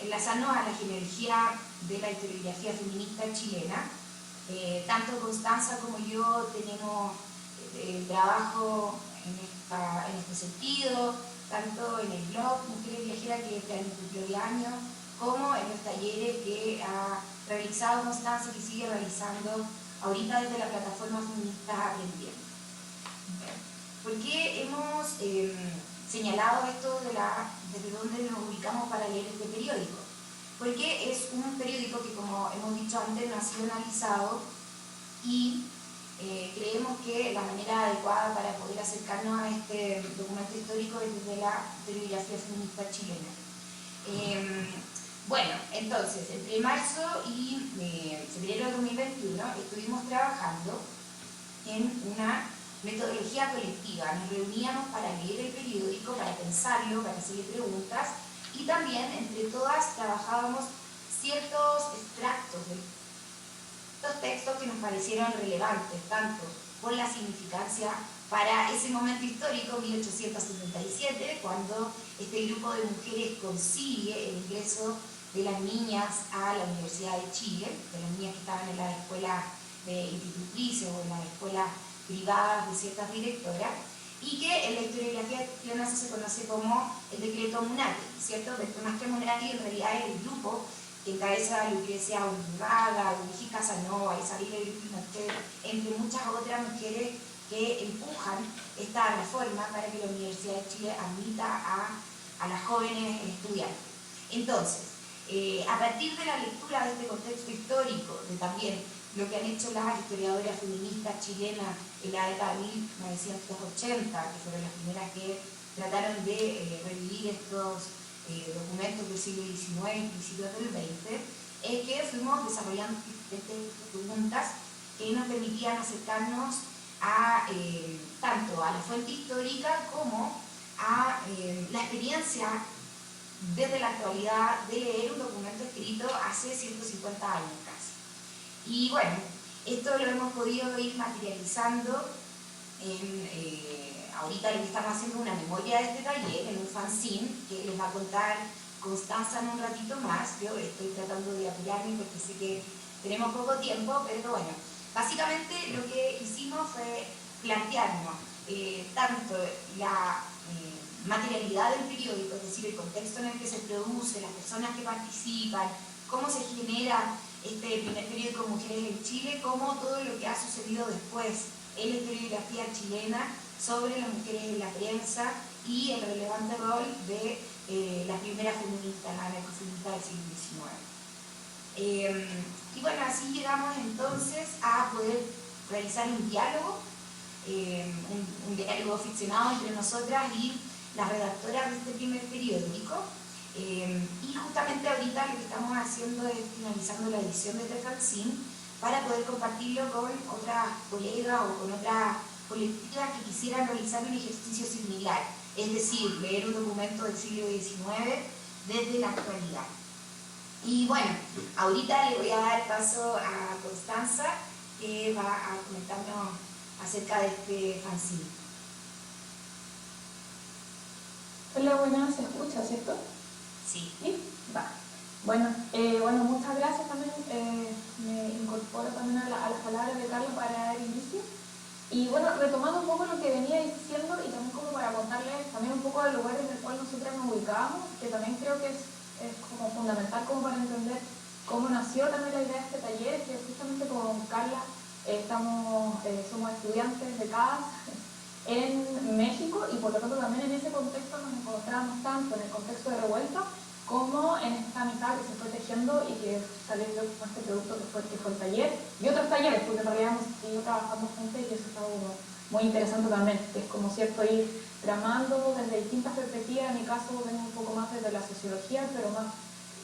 enlazarnos a la genealogía de la historiografía feminista chilena. Tanto Constanza como yo tenemos trabajo en este sentido, tanto en el blog Mujeres Viajeras, que este año cumplió 10 años, como en los talleres que ha realizado Constanza, que sigue realizando ahorita desde la plataforma feminista Aprendiendo. ¿Por qué hemos señalado esto desde dónde nos ubicamos para leer este periódico? Porque es un periódico que, como hemos dicho antes, no ha sido analizado y creemos que la manera adecuada para poder acercarnos a este documento histórico es desde la historiografía feminista chilena. Bueno, entonces, entre marzo y febrero de 2021 estuvimos trabajando en una metodología colectiva. Nos reuníamos para leer el periódico, para pensarlo, para hacerle preguntas, y también entre todas trabajábamos ciertos extractos de estos textos que nos parecieron relevantes, tanto por la significancia para ese momento histórico, 1877, cuando este grupo de mujeres consigue el ingreso de las niñas a la Universidad de Chile, de las niñas que estaban en las escuelas institutrices o en las escuelas privadas de ciertas directoras, y que en la historiografía chilena se conoce como el decreto Munati, ¿cierto? Más que Munati, en realidad es el grupo que encabeza Lucrecia Undurraga, Luigi Casanova, Isabel Pinochet, entre muchas otras mujeres que empujan esta reforma para que la Universidad de Chile admita a las jóvenes estudiantes. Entonces, a partir de la lectura de este contexto histórico, de también lo que han hecho las historiadoras feministas chilenas en la década de 1980, que fueron las primeras que trataron de revivir estos documentos del siglo XIX y principios del XX, es que fuimos desarrollando preguntas que nos permitían acercarnos a, tanto a la fuente histórica como a la experiencia desde la actualidad de leer un documento escrito hace 150 años casi. Y bueno, esto lo hemos podido ir materializando ahorita lo que estamos haciendo es una memoria de este taller en un fanzine que les va a contar Constanza en un ratito más. Yo estoy tratando de apurarme porque sé que tenemos poco tiempo, pero bueno, básicamente lo que hicimos fue plantearnos tanto la materialidad del periódico, es decir, el contexto en el que se produce, las personas que participan, cómo se genera este primer periódico Mujeres en Chile, como todo lo que ha sucedido después en la historiografía chilena sobre las mujeres en la prensa y el relevante rol de las primeras feministas, las anarcofeministas del siglo XIX. Y bueno, así llegamos entonces a poder realizar un diálogo, un diálogo ficcionado entre nosotras y las redactoras de este primer periódico. Y justamente ahorita lo que estamos haciendo es finalizando la edición de este fanzine para poder compartirlo con otras colegas o con otras colectivas que quisieran realizar un ejercicio similar, es decir, leer un documento del siglo XIX desde la actualidad. Y bueno, ahorita le voy a dar paso a Constanza, que va a comentarnos acerca de este fanzine. Hola, buenas, ¿se escucha, cierto? Sí. ¿Sí? Va. Bueno, muchas gracias también. Me incorporo también a las palabras de Carlos para dar inicio. Y bueno, retomando un poco lo que venía diciendo y también como para contarles también un poco del lugar en el cual nosotros nos ubicamos, que también creo que es como fundamental como para entender cómo nació también la idea de este taller, que justamente con Carla somos estudiantes de CAS en México y por lo tanto también en ese contexto nos encontramos tanto en el contexto de revuelta como en esta amistad que se fue tejiendo y que salió con este producto que fue el taller y otros talleres, porque en realidad hemos seguido trabajando juntos y eso está muy interesante también, que es como cierto ir tramando desde distintas perspectivas. En mi caso vengo un poco más desde la sociología, pero más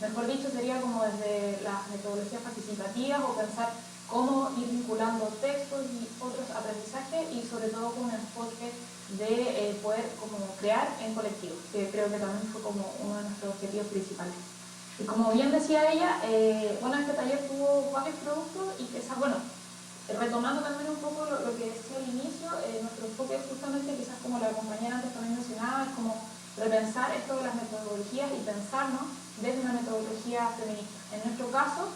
mejor dicho, sería como desde las metodologías participativas o pensar cómo ir vinculando textos y otros aprendizajes y sobre todo con un enfoque de poder como crear en colectivo, que creo que también fue como uno de nuestros objetivos principales. Y como bien decía ella, bueno, este taller tuvo varios productos y quizás, bueno, retomando también un poco lo que decía al inicio, nuestro enfoque es justamente, quizás como la compañera antes también mencionaba, es como repensar esto de las metodologías y pensarnos desde una metodología feminista. En nuestro caso,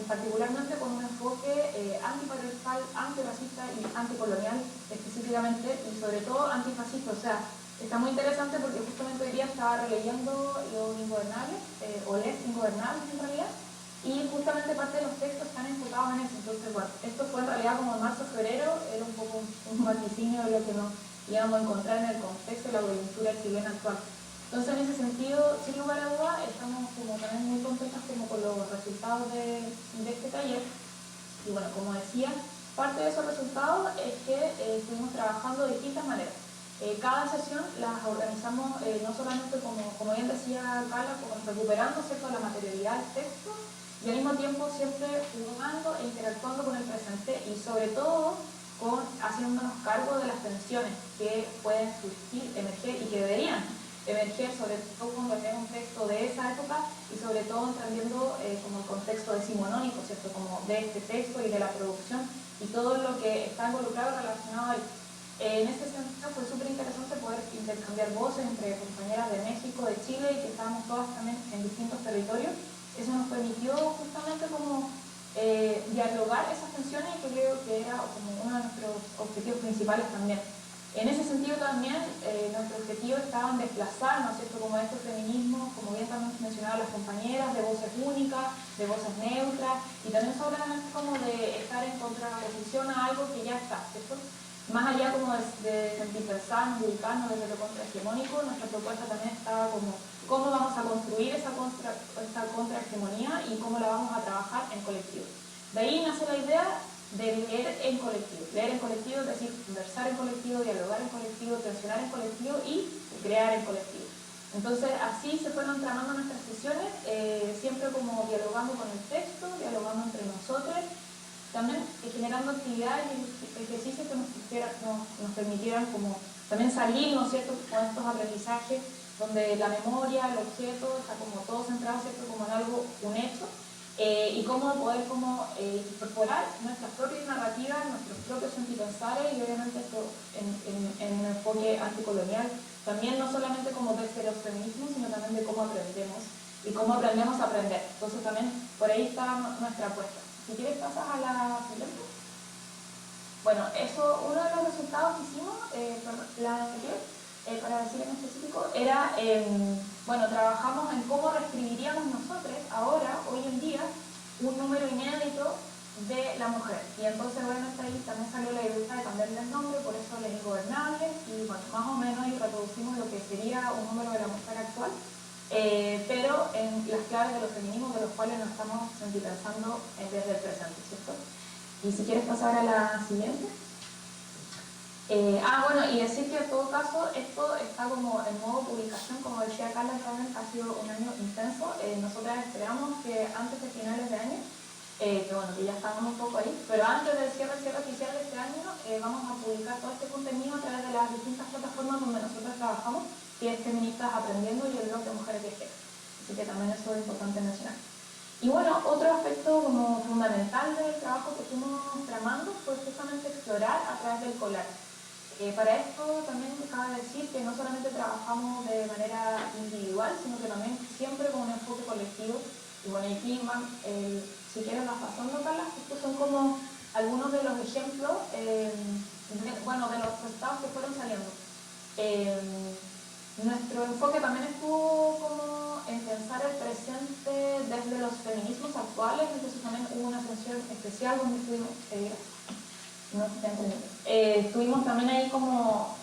particularmente con un enfoque antipatriarcal, antirracista y anticolonial específicamente, y sobre todo antifascista. O sea, está muy interesante porque justamente hoy día estaba releyendo Los Ingobernables, o Les Ingobernables en realidad, y justamente parte de los textos están enfocados en eso. Entonces, bueno, esto fue en realidad como en marzo-febrero, era un poco un vaticinio de lo que nos íbamos a encontrar en el contexto de la coyuntura chilena actual. Entonces, en ese sentido, sin lugar a dudas, estamos como también muy contentos como con los resultados de este taller. Y bueno, como decía, parte de esos resultados es que estuvimos trabajando de distintas maneras. Cada sesión las organizamos no solamente como bien decía Carla, como recuperando, ¿cierto?, la materialidad del texto, y al mismo tiempo siempre jugando e interactuando con el presente y sobre todo haciéndonos cargo de las tensiones que pueden surgir, emerger y que deberían emerger, sobre todo cuando es un texto de esa época y sobre todo entendiendo como el contexto decimonónico, ¿cierto?, como de este texto y de la producción y todo lo que está involucrado relacionado a él. En este sentido fue súper interesante poder intercambiar voces entre compañeras de México, de Chile y que estábamos todas también en distintos territorios. Eso nos permitió justamente como dialogar esas tensiones y creo que era como uno de nuestros objetivos principales también. En ese sentido también nuestro objetivo estaba en desplazar, ¿no es cierto?, como estos feminismos, como bien también mencionaban las compañeras, de voces únicas, de voces neutras y también sobre como de estar en contraposición a algo que ya está, ¿cierto? Más allá como de pensarnos, ubicarnos desde lo contrahegemónico, nuestra propuesta también estaba como cómo vamos a construir esa contrahegemonía y cómo la vamos a trabajar en colectivo. De ahí nace la idea de leer en colectivo. Leer en colectivo es decir, conversar en colectivo, dialogar en colectivo, tensionar en colectivo y crear en colectivo. Entonces así se fueron tramando nuestras sesiones, siempre como dialogando con el texto, dialogando entre nosotros, también generando actividades y ejercicios que nos permitieran como también salir, ¿no es cierto?, con estos aprendizajes donde la memoria, el objeto, está como todo centrado, ¿cierto?, como en algo, un hecho, y cómo poder como incorporar nuestras propias narrativas, nuestros propios antipensares y obviamente esto en un enfoque anticolonial, también no solamente como desde los feminismos, sino también de cómo aprendemos y cómo aprendemos a aprender. Entonces también por ahí está nuestra apuesta. Si quieres pasas a la siguiente. Bueno, eso, uno de los resultados que hicimos, la anterior, para decir en específico, era, bueno, trabajamos en cómo reescribiríamos nosotros ahora, hoy en día, un número inédito de la mujer. Y entonces, bueno, ahí también salió la idea de cambiarle el nombre, por eso Les Ingobernables, y bueno, más o menos ahí reproducimos lo que sería un número de la mujer actual. Pero en las claves de los feminismos de los cuales nos estamos pensando desde el presente, ¿cierto? Y si quieres pasar a la siguiente. Bueno, y decir que en todo caso esto está como en modo publicación, como decía Carla, también ha sido un año intenso. Nosotras esperamos que antes de finales de año, que bueno, que ya estábamos un poco ahí, pero antes del cierre oficial de este año vamos a publicar todo este contenido a través de las distintas plataformas donde nosotros trabajamos, que es Feministas Aprendiendo y el blog de Mujeres Viajeras. Así que también eso es importante mencionar. Y bueno, otro aspecto como fundamental del trabajo que fuimos tramando fue justamente explorar a través del collage. Para esto también cabe decir que no solamente trabajamos de manera individual, sino que también siempre con un enfoque colectivo. Y bueno, aquí si quieren las pasando, Carla, estos son como algunos de los ejemplos, bueno, de los resultados que fueron saliendo. Nuestro enfoque también estuvo como en pensar el presente desde los feminismos actuales, entonces también hubo una sesión especial donde estuvimos, estuvimos también ahí como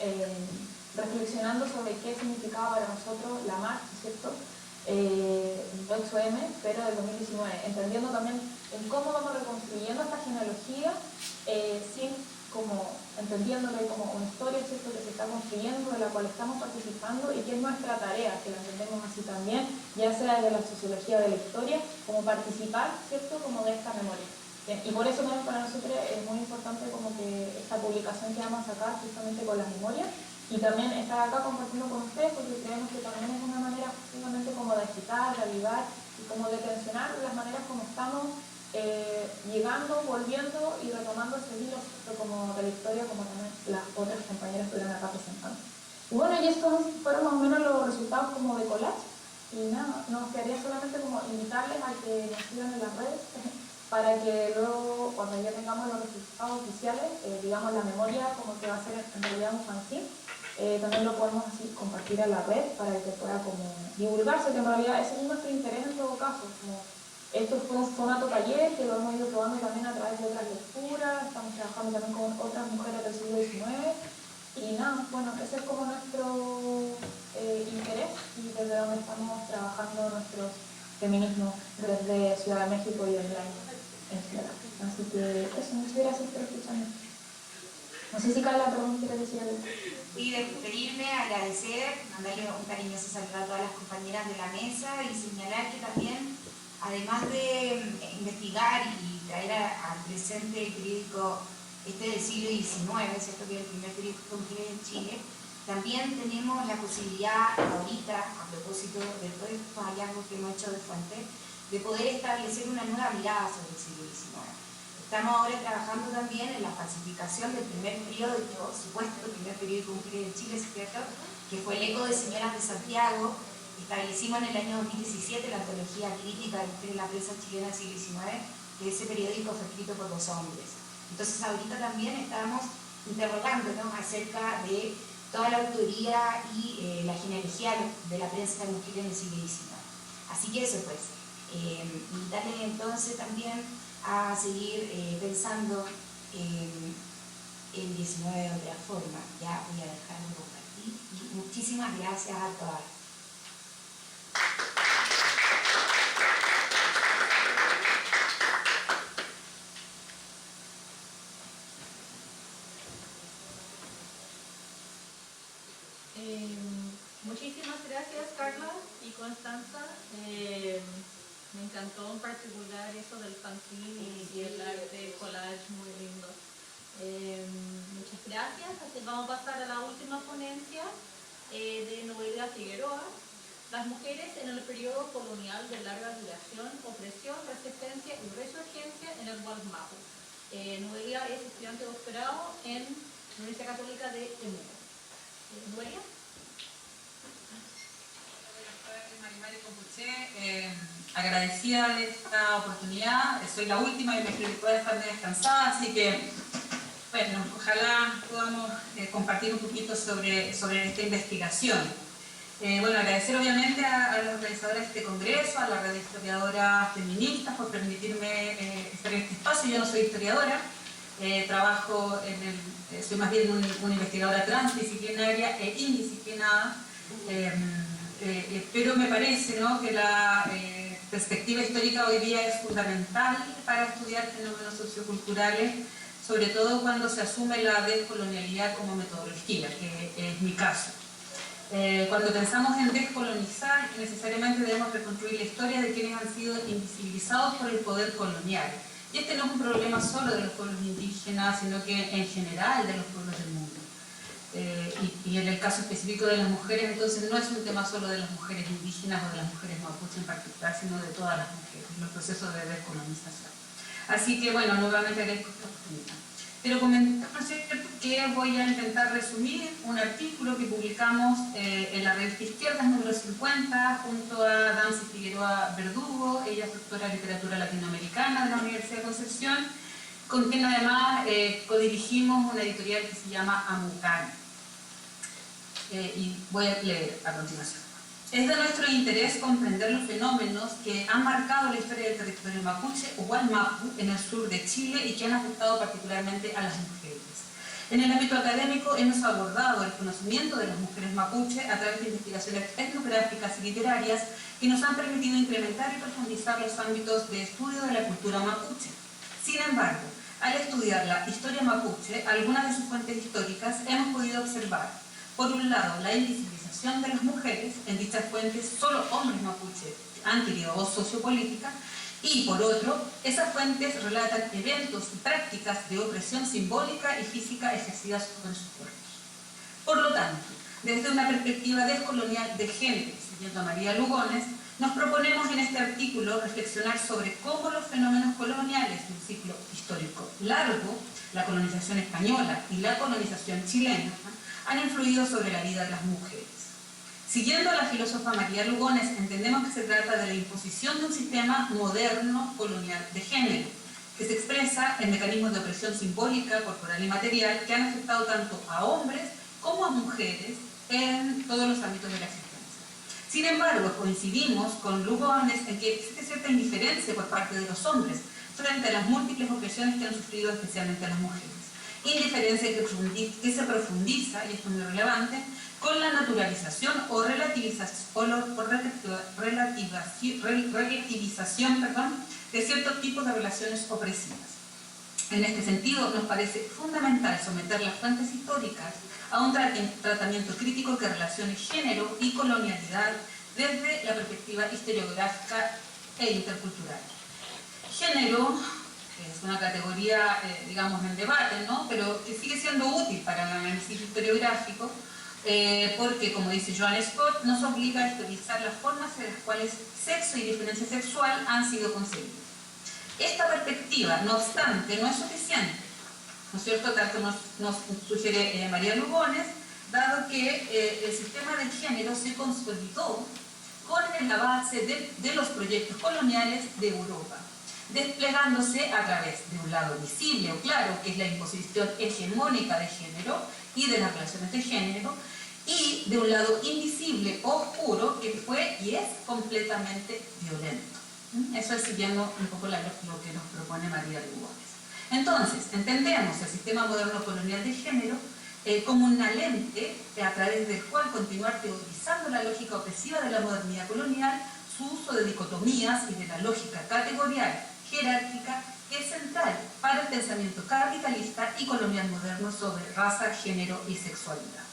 reflexionando sobre qué significaba para nosotros la marcha, ¿cierto? El 8M, pero del 2019, entendiendo también en cómo vamos reconstruyendo esta genealogía sin como entendiéndole como una historia, ¿cierto?, que se está construyendo, de la cual estamos participando y que es nuestra tarea, que la entendemos así también, ya sea de la sociología de la historia, como participar, ¿cierto?, como de esta memoria. Y por eso también para nosotros es muy importante como que esta publicación que vamos a sacar justamente con las memorias y también estar acá compartiendo con ustedes porque creemos que también es una manera justamente como de agitar, de avivar y como de tensionar las maneras como estamos llegando, volviendo y retomando ese hilo como de la historia, como también las otras compañeras estuvieron acá presentando. Y bueno, y estos fueron más o menos los resultados como de collage. Y nada, nos quedaría solamente como invitarles a que nos sigan en las redes para que luego, cuando ya tengamos los resultados oficiales, digamos la memoria como que va a ser en realidad un fanzine, también lo podemos así compartir en la red para que pueda como divulgarse, que en realidad ese es nuestro interés en todo caso. Como esto fue un formato taller que lo hemos ido probando también a través de otras lecturas, estamos trabajando también con otras mujeres del siglo XIX y nada, bueno, ese es como nuestro interés y desde donde estamos trabajando nuestros feminismos desde Ciudad de México y online en general. Así que eso, muchas gracias por escucharme. No sé si Carla, perdón, ¿quieres decir algo? Y despedirme, agradecer, mandarle un cariñoso saludo a todas las compañeras de la mesa y señalar que también, además de investigar y traer al presente el periódico del siglo XIX, ¿cierto?, que es el primer periódico de mujeres en Chile, también tenemos la posibilidad ahorita, a propósito de todos estos hallazgos que hemos hecho de fuente, de poder establecer una nueva mirada sobre el siglo XIX. Estamos ahora trabajando también en la falsificación del primer periódico, supuesto primer periódico de mujeres en Chile, ¿cierto?, que fue el Eco de Señoras de Santiago. Establecimos en el año 2017 la antología crítica de mujeres en la prensa chilena del siglo XIX, que ese periódico fue escrito por 2 hombres. Entonces ahorita también estamos interrogándonos acerca de toda la autoría y la genealogía de la prensa de mujeres en el siglo XIX. Así que eso pues, invitarles entonces también a seguir pensando en el 19 de otra forma. Ya voy a dejar de compartir y muchísimas gracias a todas. Muchísimas gracias, Carla y Constanza. Me encantó en particular eso del fanzine y el arte collage, muy lindo. Muchas gracias. Así vamos a pasar a la última ponencia de Noelia Figueroa. Las mujeres en el periodo colonial de larga duración, opresión, resistencia y resurgencia en el Gualmapu. Noelia es estudiante de doctorado en la Universidad Católica de Temuco. Noelia. Agradecida de esta oportunidad, soy la última y me creo que pueda estar descansada, así que bueno, ojalá podamos compartir un poquito sobre esta investigación. Bueno, agradecer obviamente a los organizadores de este congreso, a la red de historiadoras feministas por permitirme estar en este espacio. Yo no soy historiadora, trabajo soy más bien una investigadora transdisciplinaria e indisciplinada. Pero me parece, ¿no?, que la perspectiva histórica hoy día es fundamental para estudiar fenómenos socioculturales, sobre todo cuando se asume la descolonialidad como metodología, que es mi caso. Cuando pensamos en descolonizar, necesariamente debemos reconstruir la historia de quienes han sido invisibilizados por el poder colonial. Y este no es un problema solo de los pueblos indígenas, sino que en general de los pueblos del mundo. Y en el caso específico de las mujeres, entonces no es un tema solo de las mujeres indígenas o de las mujeres mapuche en particular, sino de todas las mujeres, los procesos de descolonización. Así que bueno, nuevamente agradezco esta oportunidad. Pero comentar que voy a intentar resumir un artículo que publicamos en la revista Izquierdas número 50 junto a Dancy Figueroa Verdugo, ella es doctora en literatura latinoamericana de la Universidad de Concepción, con quien además codirigimos una editorial que se llama Amucani. Y voy a leer a continuación. Es de nuestro interés comprender los fenómenos que han marcado la historia del territorio mapuche o Gualmapu en el sur de Chile y que han afectado particularmente a las mujeres. En el ámbito académico hemos abordado el conocimiento de las mujeres mapuche a través de investigaciones etnográficas y literarias que nos han permitido incrementar y profundizar los ámbitos de estudio de la cultura mapuche. Sin embargo, Al estudiar la historia mapuche, algunas de sus fuentes históricas hemos podido observar, por un lado, la invisibilización de las mujeres, en dichas fuentes solo hombres mapuche han tenido voz sociopolítica, y por otro, esas fuentes relatan eventos y prácticas de opresión simbólica y física ejercidas sobre sus cuerpos. Por lo tanto, desde una perspectiva descolonial de género, siguiendo a María Lugones, nos proponemos en este artículo reflexionar sobre cómo los fenómenos coloniales de un ciclo histórico largo, la colonización española y la colonización chilena, han influido sobre la vida de las mujeres. Siguiendo a la filósofa María Lugones, entendemos que se trata de la imposición de un sistema moderno colonial de género, que se expresa en mecanismos de opresión simbólica, corporal y material que han afectado tanto a hombres como a mujeres en todos los ámbitos de la existencia. Sin embargo, coincidimos con Lugones en que existe cierta indiferencia por parte de los hombres frente a las múltiples opresiones que han sufrido especialmente las mujeres. Indiferencia que se profundiza, y esto es muy relevante, con la naturalización o relativización de ciertos tipos de relaciones opresivas. En este sentido, nos parece fundamental someter las fuentes históricas a un tratamiento crítico que relacione género y colonialidad desde la perspectiva historiográfica e intercultural. Género es una categoría, digamos, en debate, ¿no? Pero que sigue siendo útil para el análisis historiográfico, porque, como dice Joan Scott, nos obliga a historizar las formas en las cuales sexo y diferencia sexual han sido concebidas. Esta perspectiva, no obstante, no es suficiente, ¿no es cierto?, tal como nos sugiere María Lugones, dado que el sistema del género se consolidó con el avance de los proyectos coloniales de Europa, desplegándose a través de un lado visible o claro, que es la imposición hegemónica de género y de las relaciones de género, y de un lado invisible o oscuro, que fue y es completamente violento. Eso es siguiendo un poco lo que nos propone María Lugones. Entonces, entendemos el sistema moderno colonial de género como una lente a través del cual continuar teorizando la lógica opresiva de la modernidad colonial, su uso de dicotomías y de la lógica categorial, jerárquica, que es central para el pensamiento capitalista y colonial moderno sobre raza, género y sexualidad.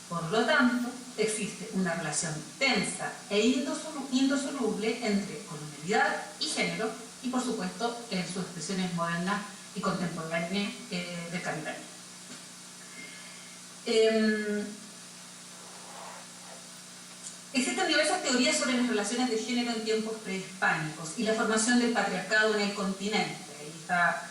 Por lo tanto, existe una relación tensa e indisoluble entre colonialidad y género y, por supuesto, en sus expresiones modernas y contemporáneas del capitalismo. Existen diversas teorías sobre las relaciones de género en tiempos prehispánicos y la formación del patriarcado en el continente. Ahí está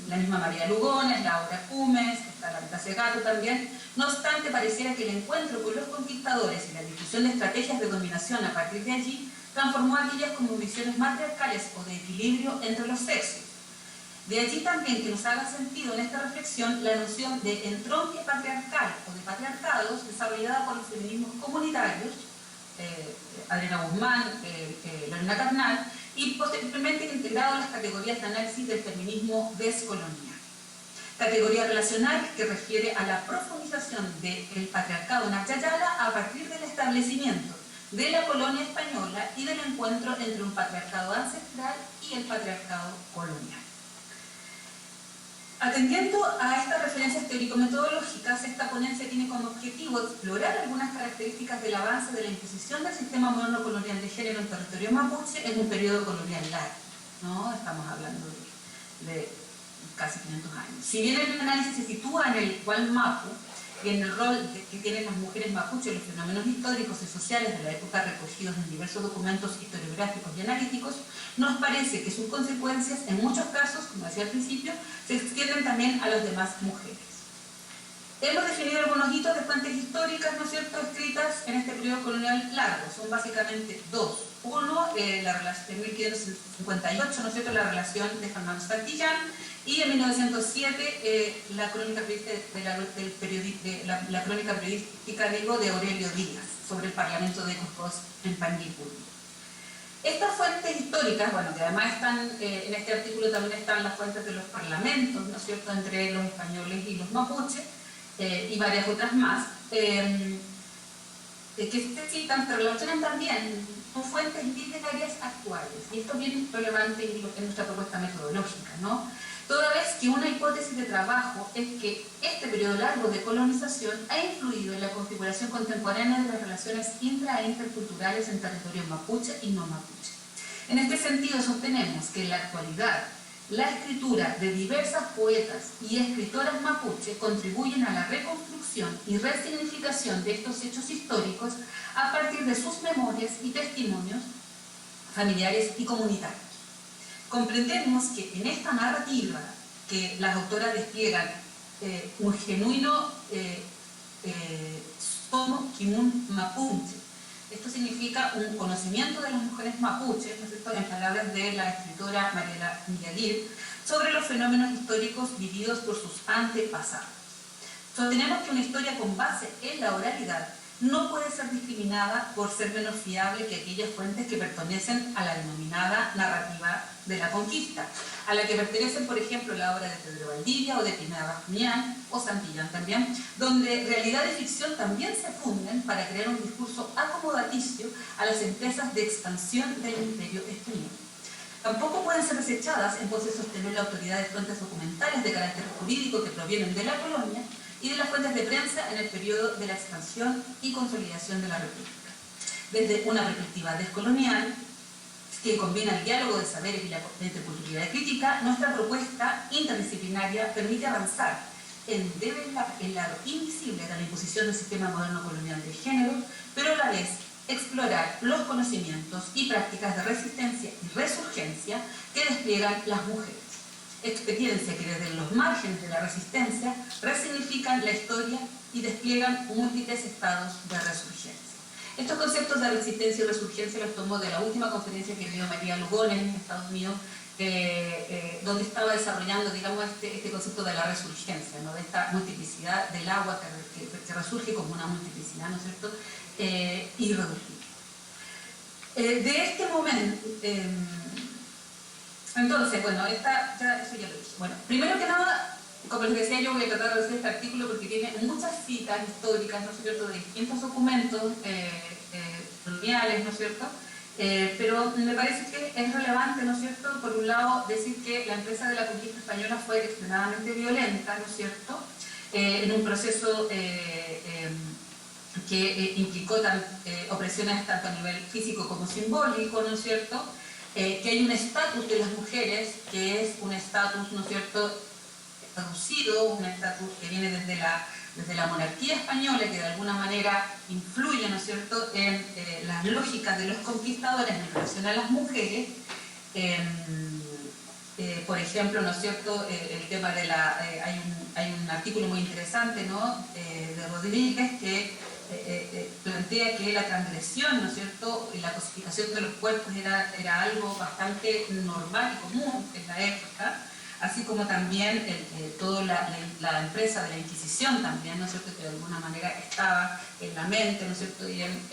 la misma María Lugones, Laura Cumes, está la Natasha Gato también. No obstante, pareciera que el encuentro con los conquistadores y la difusión de estrategias de dominación a partir de allí transformó aquellas como visiones matriarcales o de equilibrio entre los sexos. De allí también que nos haga sentido en esta reflexión la noción de entronque patriarcal o de patriarcados desarrollada por los feminismos comunitarios, Adriana Guzmán, Lorena Carnal, y posteriormente integrado a las categorías de análisis del feminismo descolonial. Categoría relacional que refiere a la profundización del patriarcado en Achayala a partir del establecimiento de la colonia española y del encuentro entre un patriarcado ancestral y el patriarcado colonial. Atendiendo a estas referencias teórico-metodológicas, esta ponencia tiene como objetivo explorar algunas características del avance de la imposición del sistema moderno colonial de género en territorio mapuche en un periodo colonial largo, ¿no? Estamos hablando de casi 500 años. Si bien el análisis se sitúa en el Gualmapu y en el rol que tienen las mujeres mapuche en los fenómenos históricos y sociales de la época recogidos en diversos documentos historiográficos y analíticos, nos parece que sus consecuencias, en muchos casos, como decía al principio, se extienden también a las demás mujeres. Hemos definido algunos hitos de fuentes históricas, ¿no es cierto?, escritas en este periodo colonial largo. Son básicamente dos. Uno, la relación en 1558, ¿no es cierto?, la relación de Fernando Santillán, y en 1907 la crónica periodística de Aurelio Díaz sobre el Parlamento de Cuscós en Panguipulli. Estas fuentes históricas, bueno, que además están en este artículo también están las fuentes de los parlamentos, ¿no es cierto?, entre los españoles y los mapuches, y varias otras más, que se citan, se relacionan también con fuentes literarias actuales, y esto es bien relevante en nuestra propuesta metodológica, ¿no? Toda vez que una hipótesis de trabajo es que este periodo largo de colonización ha influido en la configuración contemporánea de las relaciones intra e interculturales en territorios mapuche y no mapuche. En este sentido, sostenemos que en la actualidad la escritura de diversas poetas y escritoras mapuche contribuyen a la reconstrucción y resignificación de estos hechos históricos a partir de sus memorias y testimonios familiares y comunitarios. Comprendemos que en esta narrativa que las autoras despliegan un genuino somo kimun mapuche. Esto significa un conocimiento de las mujeres mapuches, ¿no es cierto?, en palabras de la escritora Mariela Millaguir, sobre los fenómenos históricos vividos por sus antepasados. Sostenemos que una historia con base en la oralidad no puede ser discriminada por ser menos fiable que aquellas fuentes que pertenecen a la denominada narrativa de la conquista, a la que pertenecen, por ejemplo, la obra de Pedro Valdivia o de Pineda Bascuñán o Santillán también, donde realidad y ficción también se funden para crear un discurso acomodaticio a las empresas de expansión del imperio español. Tampoco pueden ser desechadas en pos de sostener la autoridad de fuentes documentales de carácter jurídico que provienen de la colonia y de las fuentes de prensa en el periodo de la expansión y consolidación de la República. Desde una perspectiva descolonial, que combina el diálogo de saberes y la interculturalidad crítica, nuestra propuesta interdisciplinaria permite avanzar en develar el lado invisible de la imposición del sistema moderno colonial de género, pero a la vez explorar los conocimientos y prácticas de resistencia y resurgencia que despliegan las mujeres. Experiencia que desde los márgenes de la resistencia resignifican la historia y despliegan múltiples estados de resurgencia. Estos conceptos de resistencia y resurgencia los tomó de la última conferencia que dio María Lugones en Estados Unidos, donde estaba desarrollando, digamos, este concepto de la resurgencia, ¿no?, de esta multiplicidad del agua que resurge como una multiplicidad, ¿no es cierto?, irreductible. De este momento, entonces, bueno, eso ya lo dije. Bueno, primero que nada, como les decía, yo voy a tratar de hacer este artículo porque tiene muchas citas históricas, ¿no es cierto?, de distintos documentos coloniales, ¿no es cierto?, pero me parece que es relevante, ¿no es cierto?, por un lado, decir que la empresa de la conquista española fue extremadamente violenta, ¿no es cierto?, en un proceso que implicó opresiones tanto a nivel físico como simbólico, ¿no es cierto?, que hay un estatus de las mujeres que es un estatus, ¿no es cierto?, reducido, un estatus que viene desde la monarquía española, que de alguna manera influye, ¿no es cierto?, en las lógicas de los conquistadores en relación a las mujeres. Por ejemplo, ¿no es cierto?, el tema de hay un artículo muy interesante, ¿no?, de Rodríguez que plantea que la transgresión, ¿no es cierto?, y la cosificación de los cuerpos era algo bastante normal y común en la época, así como también toda la empresa de la Inquisición también, ¿no es cierto?, que de alguna manera estaba en la mente, ¿no es cierto?, y en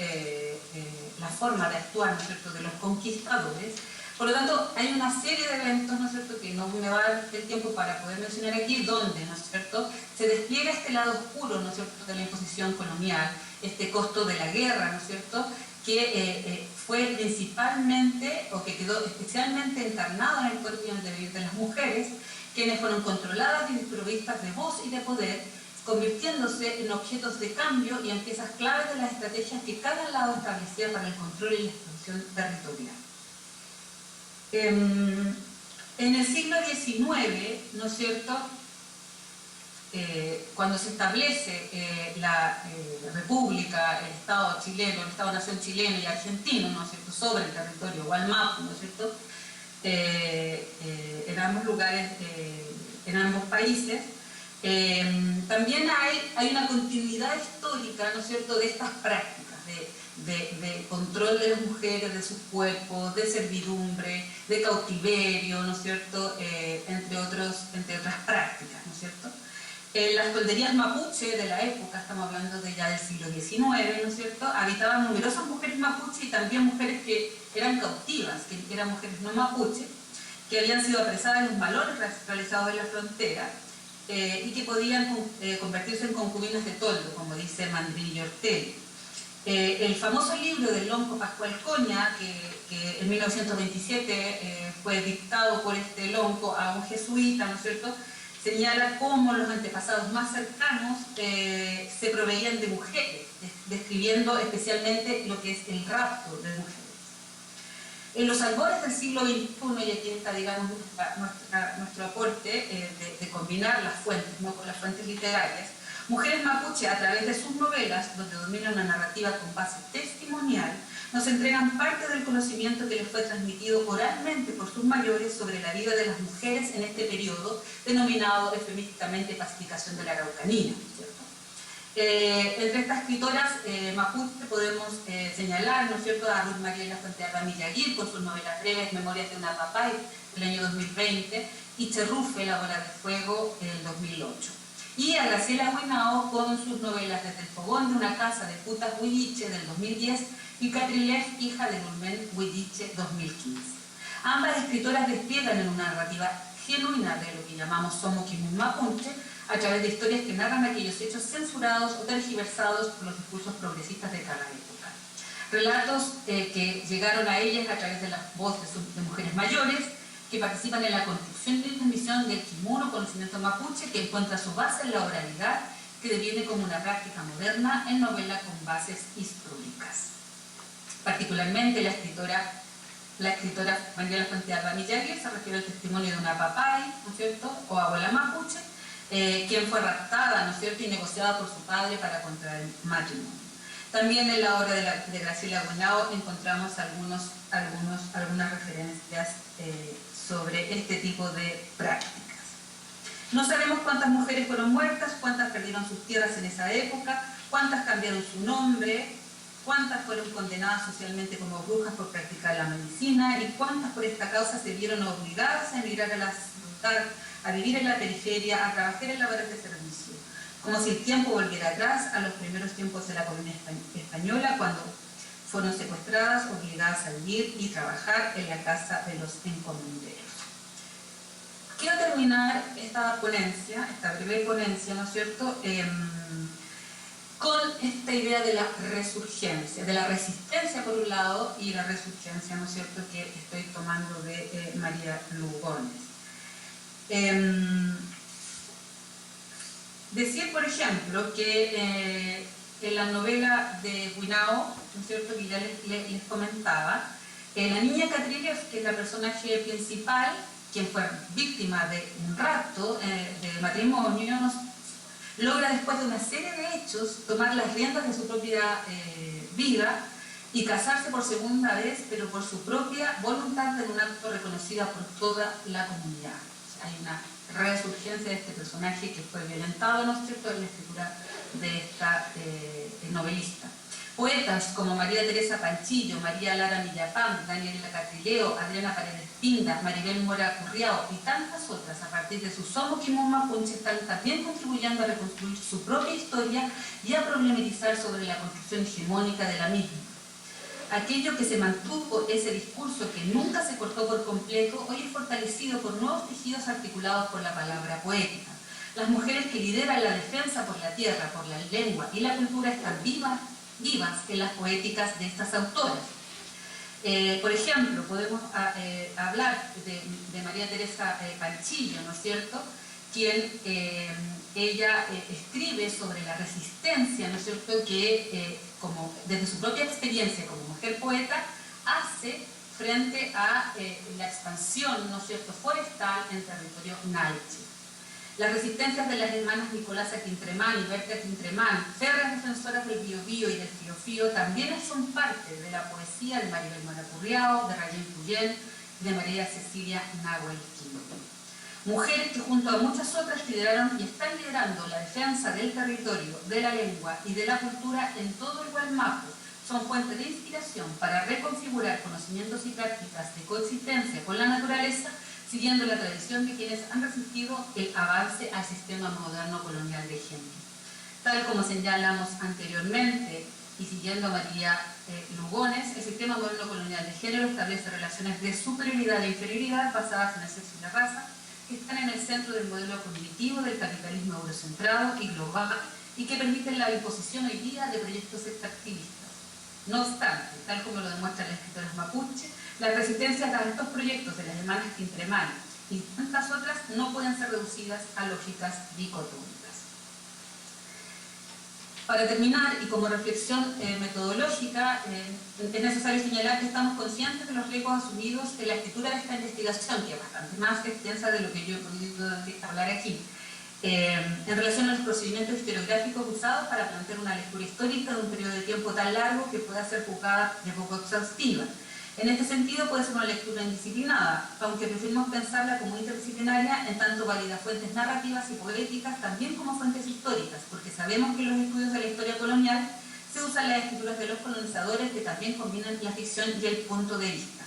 la forma de actuar, ¿no es cierto?, de los conquistadores. Por lo tanto, hay una serie de eventos, ¿no es cierto?, que no me va a dar el tiempo para poder mencionar aquí, donde, ¿no es cierto?, se despliega este lado oscuro, ¿no es cierto?, de la imposición colonial, este costo de la guerra, ¿no es cierto?, que fue principalmente, o que quedó especialmente encarnado en el cuerpo y en el devenir de las mujeres, quienes fueron controladas y desprovistas de voz y de poder, convirtiéndose en objetos de cambio y en piezas claves de las estrategias que cada lado establecía para el control y la expansión territorial. En el siglo XIX, ¿no es cierto?, cuando se establece la República, el Estado chileno, el Estado-Nación chileno y argentino, ¿no es cierto?, sobre el territorio Gualmapu, ¿no es cierto?, en ambos lugares, en ambos países, también hay una continuidad histórica, ¿no es cierto?, de estas prácticas de control de las mujeres, de sus cuerpos, de servidumbre, de cautiverio, ¿no es cierto?, entre otras prácticas, ¿no es cierto? Las tolderías mapuche de la época, estamos hablando de ya del siglo XIX, ¿no es cierto?, habitaban numerosas mujeres mapuche y también mujeres que eran cautivas, que eran mujeres no mapuche, que habían sido apresadas en los malones realizados en la frontera y que podían convertirse en concubinas de toldo, como dice Mandrillo Ortelli. El famoso libro del lonco Pascual Coña, que en 1927 fue dictado por este lonco a un jesuita, ¿no es cierto?, señala cómo los antepasados más cercanos se proveían de mujeres, describiendo especialmente lo que es el rapto de mujeres. En los albores del siglo XXI, y aquí está, digamos, nuestro aporte de combinar las fuentes, ¿no?, con las fuentes literarias, mujeres mapuche, a través de sus novelas, donde domina una narrativa con base testimonial, nos entregan parte del conocimiento que les fue transmitido oralmente por sus mayores sobre la vida de las mujeres en este periodo, denominado eufemísticamente pacificación de la Araucanía, ¿cierto? Entre estas escritoras mapuche podemos señalar, ¿no es cierto?, a Ruth María Lafuentealba Millaguir con sus novelas breves Memorias de una Papay del año 2020 y Cherrufe, La Bola de Fuego, del 2008. Y a Graciela Huinao con sus novelas Desde el fogón de una casa de putas Huilliche del 2010 y Catrilef, hija de Lulmen Huilliche, 2015. Ambas escritoras despliegan en una narrativa genuina de lo que llamamos Somoquimun Mapuche, a través de historias que narran aquellos hechos censurados o tergiversados por los discursos progresistas de cada época. Relatos que llegaron a ellas a través de las voces de mujeres mayores que participan en la construcción y transmisión del kimuno, conocimiento mapuche, que encuentra su base en la oralidad, que deviene como una práctica moderna en novela con bases históricas. Particularmente la escritora María Lafuentealba Millaguir se refiere al testimonio de una papay, ¿no es cierto?, o abuela mapuche, quien fue raptada, ¿no es cierto?, y negociada por su padre para contraer matrimonio. También en la obra de Graciela Huinao encontramos algunas referencias sobre este tipo de prácticas. No sabemos cuántas mujeres fueron muertas, cuántas perdieron sus tierras en esa época, cuántas cambiaron su nombre, cuántas fueron condenadas socialmente como brujas por practicar la medicina y cuántas por esta causa se vieron obligadas a emigrar a vivir en la periferia, a trabajar en labores de servicio. Como si el tiempo volviera atrás a los primeros tiempos de la colonia española, cuando fueron secuestradas, obligadas a vivir y trabajar en la casa de los encomenderos. Quiero terminar esta ponencia, esta breve ponencia, ¿no es cierto?, con esta idea de la resurgencia, de la resistencia por un lado y la resurgencia, ¿no es cierto?, que estoy tomando de María Lugones. Decir, por ejemplo, que en la novela de Huinao, ¿no es cierto?, que ya les comentaba, la niña Catrilef, que es la personaje principal, quien fue víctima de un rapto de matrimonio, logra después de una serie de hechos tomar las riendas de su propia vida y casarse por segunda vez, pero por su propia voluntad, en un acto reconocida por toda la comunidad. O sea, hay una resurgencia de este personaje que fue violentado, ¿no es cierto?, en la escritura de esta novelista. Poetas como María Teresa Panchillo, María Lara Millapán, Daniela Catrileo, Adriana Paredes Pinda, Maribel Mora Curriao y tantas otras, a partir de su Somoquimun Mapuche, están también contribuyendo a reconstruir su propia historia y a problematizar sobre la construcción hegemónica de la misma. Aquello que se mantuvo, ese discurso que nunca se cortó por completo, hoy es fortalecido por nuevos tejidos articulados por la palabra poética. Las mujeres que lideran la defensa por la tierra, por la lengua y la cultura están vivas en las poéticas de estas autoras. Por ejemplo, podemos hablar de María Teresa Panchillo, ¿no es cierto?, quien ella escribe sobre la resistencia, ¿no es cierto?, que desde su propia experiencia como mujer poeta hace frente a la expansión, ¿no es cierto?, forestal en territorio naiche. Las resistencias de las hermanas Nicolasa Quintremán y Berta Quintremán, férreas defensoras del Biobío y del Fiofío, también son parte de la poesía de Maribel Mora Curriao, de Rayén Puyén y de María Cecilia Nahuel Quino. Mujeres que junto a muchas otras lideraron y están liderando la defensa del territorio, de la lengua y de la cultura en todo el Gualmapu, son fuente de inspiración para reconfigurar conocimientos y prácticas de coexistencia con la naturaleza, siguiendo la tradición de quienes han resistido el avance al sistema moderno colonial de género. Tal como señalamos anteriormente, y siguiendo a María Lugones, el sistema moderno colonial de género establece relaciones de superioridad e inferioridad basadas en el sexo y la raza, que están en el centro del modelo cognitivo del capitalismo eurocentrado y global, y que permiten la imposición hoy día de proyectos extractivistas. No obstante, tal como lo demuestran las escritoras mapuche, la resistencia a estos proyectos de las hermanas Quintremán y tantas otras no pueden ser reducidas a lógicas dicotómicas. Para terminar, y como reflexión metodológica, es necesario señalar que estamos conscientes de los riesgos asumidos en la escritura de esta investigación, que es bastante más extensa de lo que yo he podido hablar aquí, en relación a los procedimientos historiográficos usados para plantear una lectura histórica de un periodo de tiempo tan largo que pueda ser juzgada de poco exhaustiva. En este sentido puede ser una lectura indisciplinada, aunque preferimos pensarla como interdisciplinaria, en tanto valida fuentes narrativas y poéticas también como fuentes históricas, porque sabemos que en los estudios de la historia colonial se usan las escrituras de los colonizadores que también combinan la ficción y el punto de vista.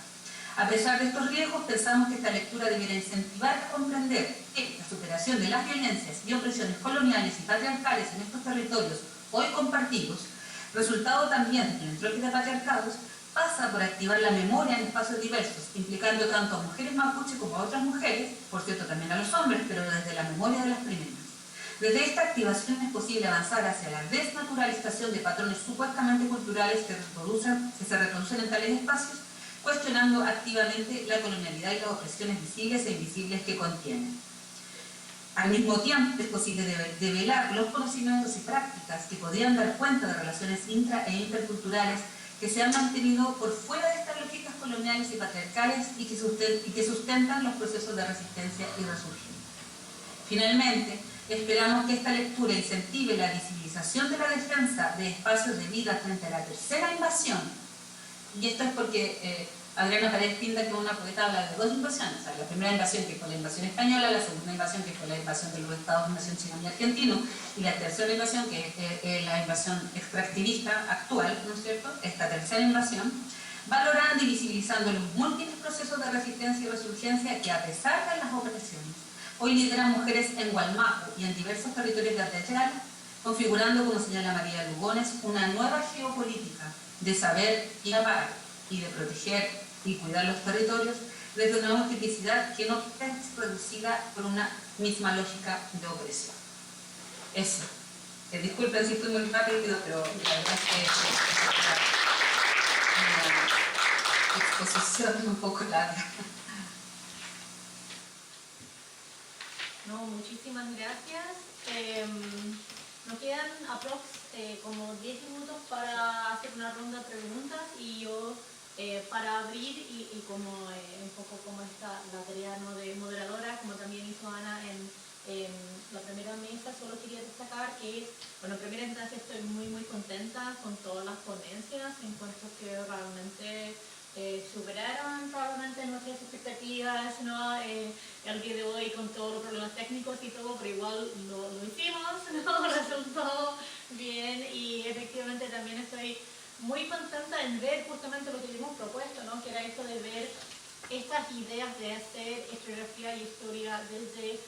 A pesar de estos riesgos, pensamos que esta lectura debiera incentivar a comprender que la superación de las violencias y opresiones coloniales y patriarcales en estos territorios hoy compartidos, resultado también de la entropía de patriarcados, pasa por activar la memoria en espacios diversos, implicando tanto a mujeres mapuche como a otras mujeres, por cierto también a los hombres, pero desde la memoria de las primeras. Desde esta activación es posible avanzar hacia la desnaturalización de patrones supuestamente culturales que se reproducen en tales espacios, cuestionando activamente la colonialidad y las opresiones visibles e invisibles que contienen. Al mismo tiempo, es posible develar los conocimientos y prácticas que podrían dar cuenta de relaciones intra e interculturales que se han mantenido por fuera de estas lógicas coloniales y patriarcales y que sustentan los procesos de resistencia y resurgimiento. Finalmente, esperamos que esta lectura incentive la visibilización de la defensa de espacios de vida frente a la tercera invasión. Y esto es porque Adriana Paredes Pinda, que es una poeta, habla de dos invasiones. O sea, la primera invasión, que fue la invasión española, la segunda invasión, que fue la invasión de los estados de nación chileno y argentino, y la tercera invasión, que es la invasión extractivista actual, ¿no es cierto? Esta tercera invasión, valorando y visibilizando los múltiples procesos de resistencia y resurgencia que, a pesar de las opresiones, hoy lideran mujeres en Gualmapu y en diversos territorios de Atacama, configurando, como señala María Lugones, una nueva geopolítica de saber y amar y de proteger y cuidar los territorios desde una multiplicidad que no es reducida por una misma lógica de opresión. Eso. Disculpen si fui muy rápido, pero la verdad es que es una exposición un poco larga. No, muchísimas gracias. Nos quedan como 10 minutos para hacer una ronda de preguntas y yo para abrir y como un poco como está la tarea, ¿no?, de moderadora, como también hizo Ana en la primera mesa, solo quería destacar que, bueno, en primera instancia estoy muy contenta con todas las ponencias, encuentro que realmente superaron probablemente nuestras expectativas, ¿no? El día de hoy con todos los problemas técnicos y todo, pero igual lo hicimos, ¿no? Resultó bien y efectivamente también estoy muy contenta en ver justamente lo que hemos propuesto, ¿no? Que era esto de ver estas ideas de hacer historiografía y historia desde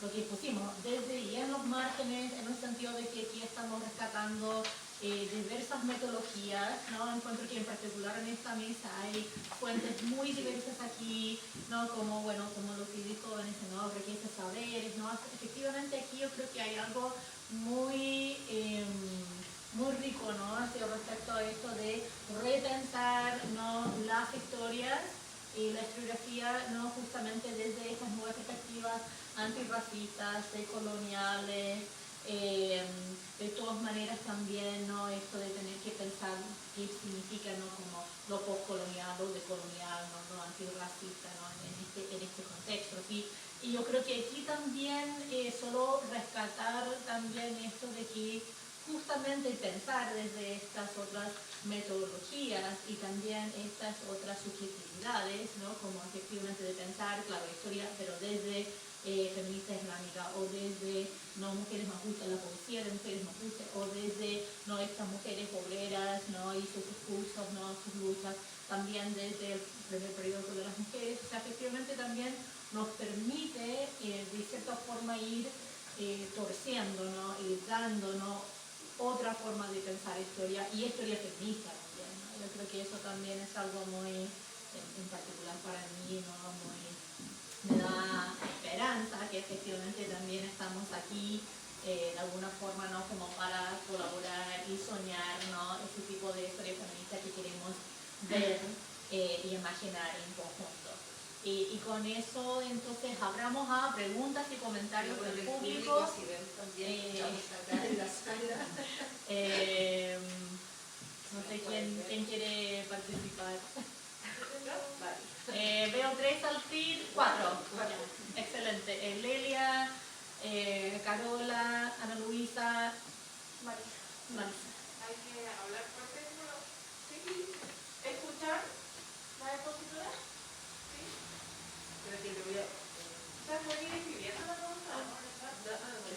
lo que pusimos, desde y en los márgenes, en el sentido de que aquí estamos rescatando diversas metodologías, ¿no? Encuentro que en particular en esta mesa hay fuentes muy diversas aquí, ¿no? Como, bueno, como lo que dijo Vanessa, ¿no? Riqueza de saberes, ¿no? Efectivamente aquí yo creo que hay algo muy rico, ¿no? Respecto a esto de repensar, ¿no?, las historias y la historiografía, ¿no?, justamente desde estas nuevas perspectivas antirracistas, decoloniales, de todas maneras también, ¿no?, esto de tener que pensar qué significa, ¿no?, como lo postcolonial, lo decolonial, ¿no?, antirracista, ¿no?, en este contexto. Y yo creo que aquí también solo rescatar también esto de que justamente pensar desde estas otras metodologías y también estas otras subjetividades, ¿no?, como efectivamente de pensar, claro, historia, pero desde feminista islámica o desde no mujeres mapuches, la poesía de mujeres mapuches o desde no estas mujeres obreras, ¿no?, y sus discursos, ¿no?, sus luchas, también desde el primer periodo de las mujeres. O sea, efectivamente también nos permite de cierta forma ir torciendo, ¿no?, y dando, ¿no?, otra forma de pensar historia y historia feminista también, ¿no? Yo creo que eso también es algo muy, en particular para mí, ¿no?, me da esperanza que efectivamente también estamos aquí de alguna forma, ¿no?, como para colaborar y soñar, ¿no?, ese tipo de historia feminista que queremos ver y imaginar en conjunto. Y con eso entonces abramos a preguntas y comentarios del público. No sé quién quiere participar. Veo 3 al TIR, 4. Excelente. Lelia, Carola, Ana Luisa, Marisa. Hay que hablar fuerte, ¿sí? ¿Escuchar la expositora? ¿Sí? Pero que le voy a... ¿Estás muy bien escribiendo la pregunta?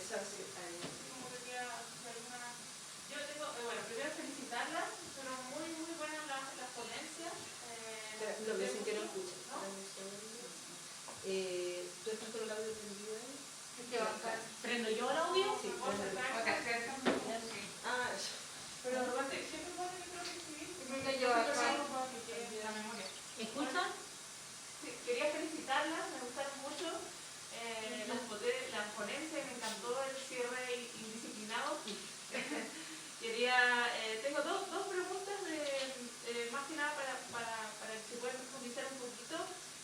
esa sí, ahí. Como que queda alguna... Yo tengo, bueno, primero felicitarlas, fueron muy, muy buenas las ponencias. Lo que dicen que no escuchan. ¿No? ¿Tú estás con el audio prendido ahí? ¿Qué va a estar? ¿Prendo yo el audio? Sí, Vamos a estar Ah, pero Roberto, siempre pone el micrófono escribir. Yo acá. La memoria. ¿Escuchan? Sí, quería felicitarlas, me gustaron mucho las ponencias, me encantó el cierre indisciplinado. Tengo dos preguntas, más que nada para que se puedan profundizar un poquito.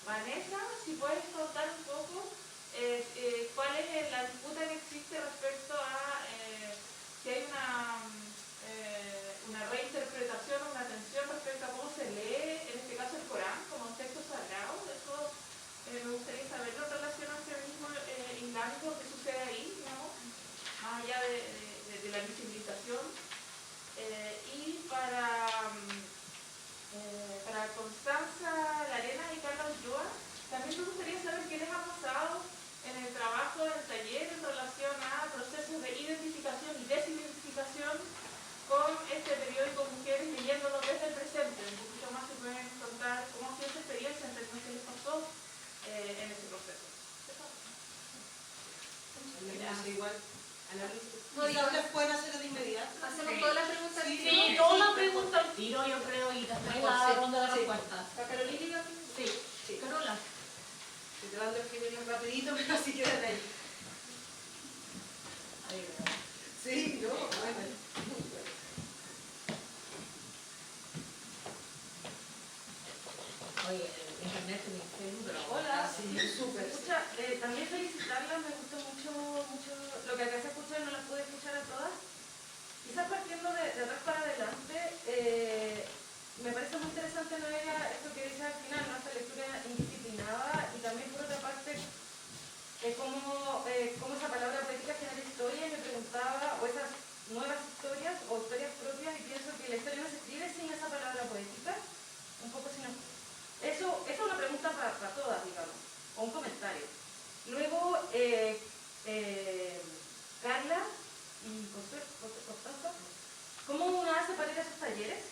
Vanessa, si puedes contar un poco cuál es la disputa que existe respecto a si hay una reinterpretación o una tensión respecto a cómo se lee, en este caso el Corán, como un texto sagrado. Eso me gustaría saberlo en relación a este mismo islámico que sucede ahí, digamos, más allá de la visibilización. Y para Constanza Larena y Carla Ulloa, también me gustaría saber qué les ha pasado en el trabajo del taller en relación a procesos de identificación y desidentificación con este periódico Mujeres leyéndolo desde el presente. Un poquito más se pueden contar cómo ha sido esa experiencia, en términos que les pasó en ese proceso. igual. Ana Luisa. No, ¿Y ustedes pueden hacerlo de inmediato? Hacemos todas las preguntas. Sí, toda la pregunta al tiro, yo creo, y después la ronda de respuestas. ¿La Carolina? Sí, Sí. Carola. Estoy tratando de escribirlo rapidito, pero así quedan ahí. Sí, no, bueno. Oye, el internet es mi Facebook, pero Hola. Sí, súper. Escucha, también felicitarlas, me gustó mucho lo que acá se escucha, no las pude escuchar a todas. Quizás partiendo de atrás para adelante, me parece muy interesante, Noelia, esto que dice al final, ¿no? Esta lectura indisciplinada, y también por otra parte, cómo esa palabra poética genera historia, y me preguntaba, o esas nuevas historias o historias propias, y pienso que la historia no se escribe sin esa palabra poética, un poco sin... Eso es una pregunta para todas, digamos, o un comentario. Luego, Carla y Constanza, ¿cómo uno hace para ir a esos talleres?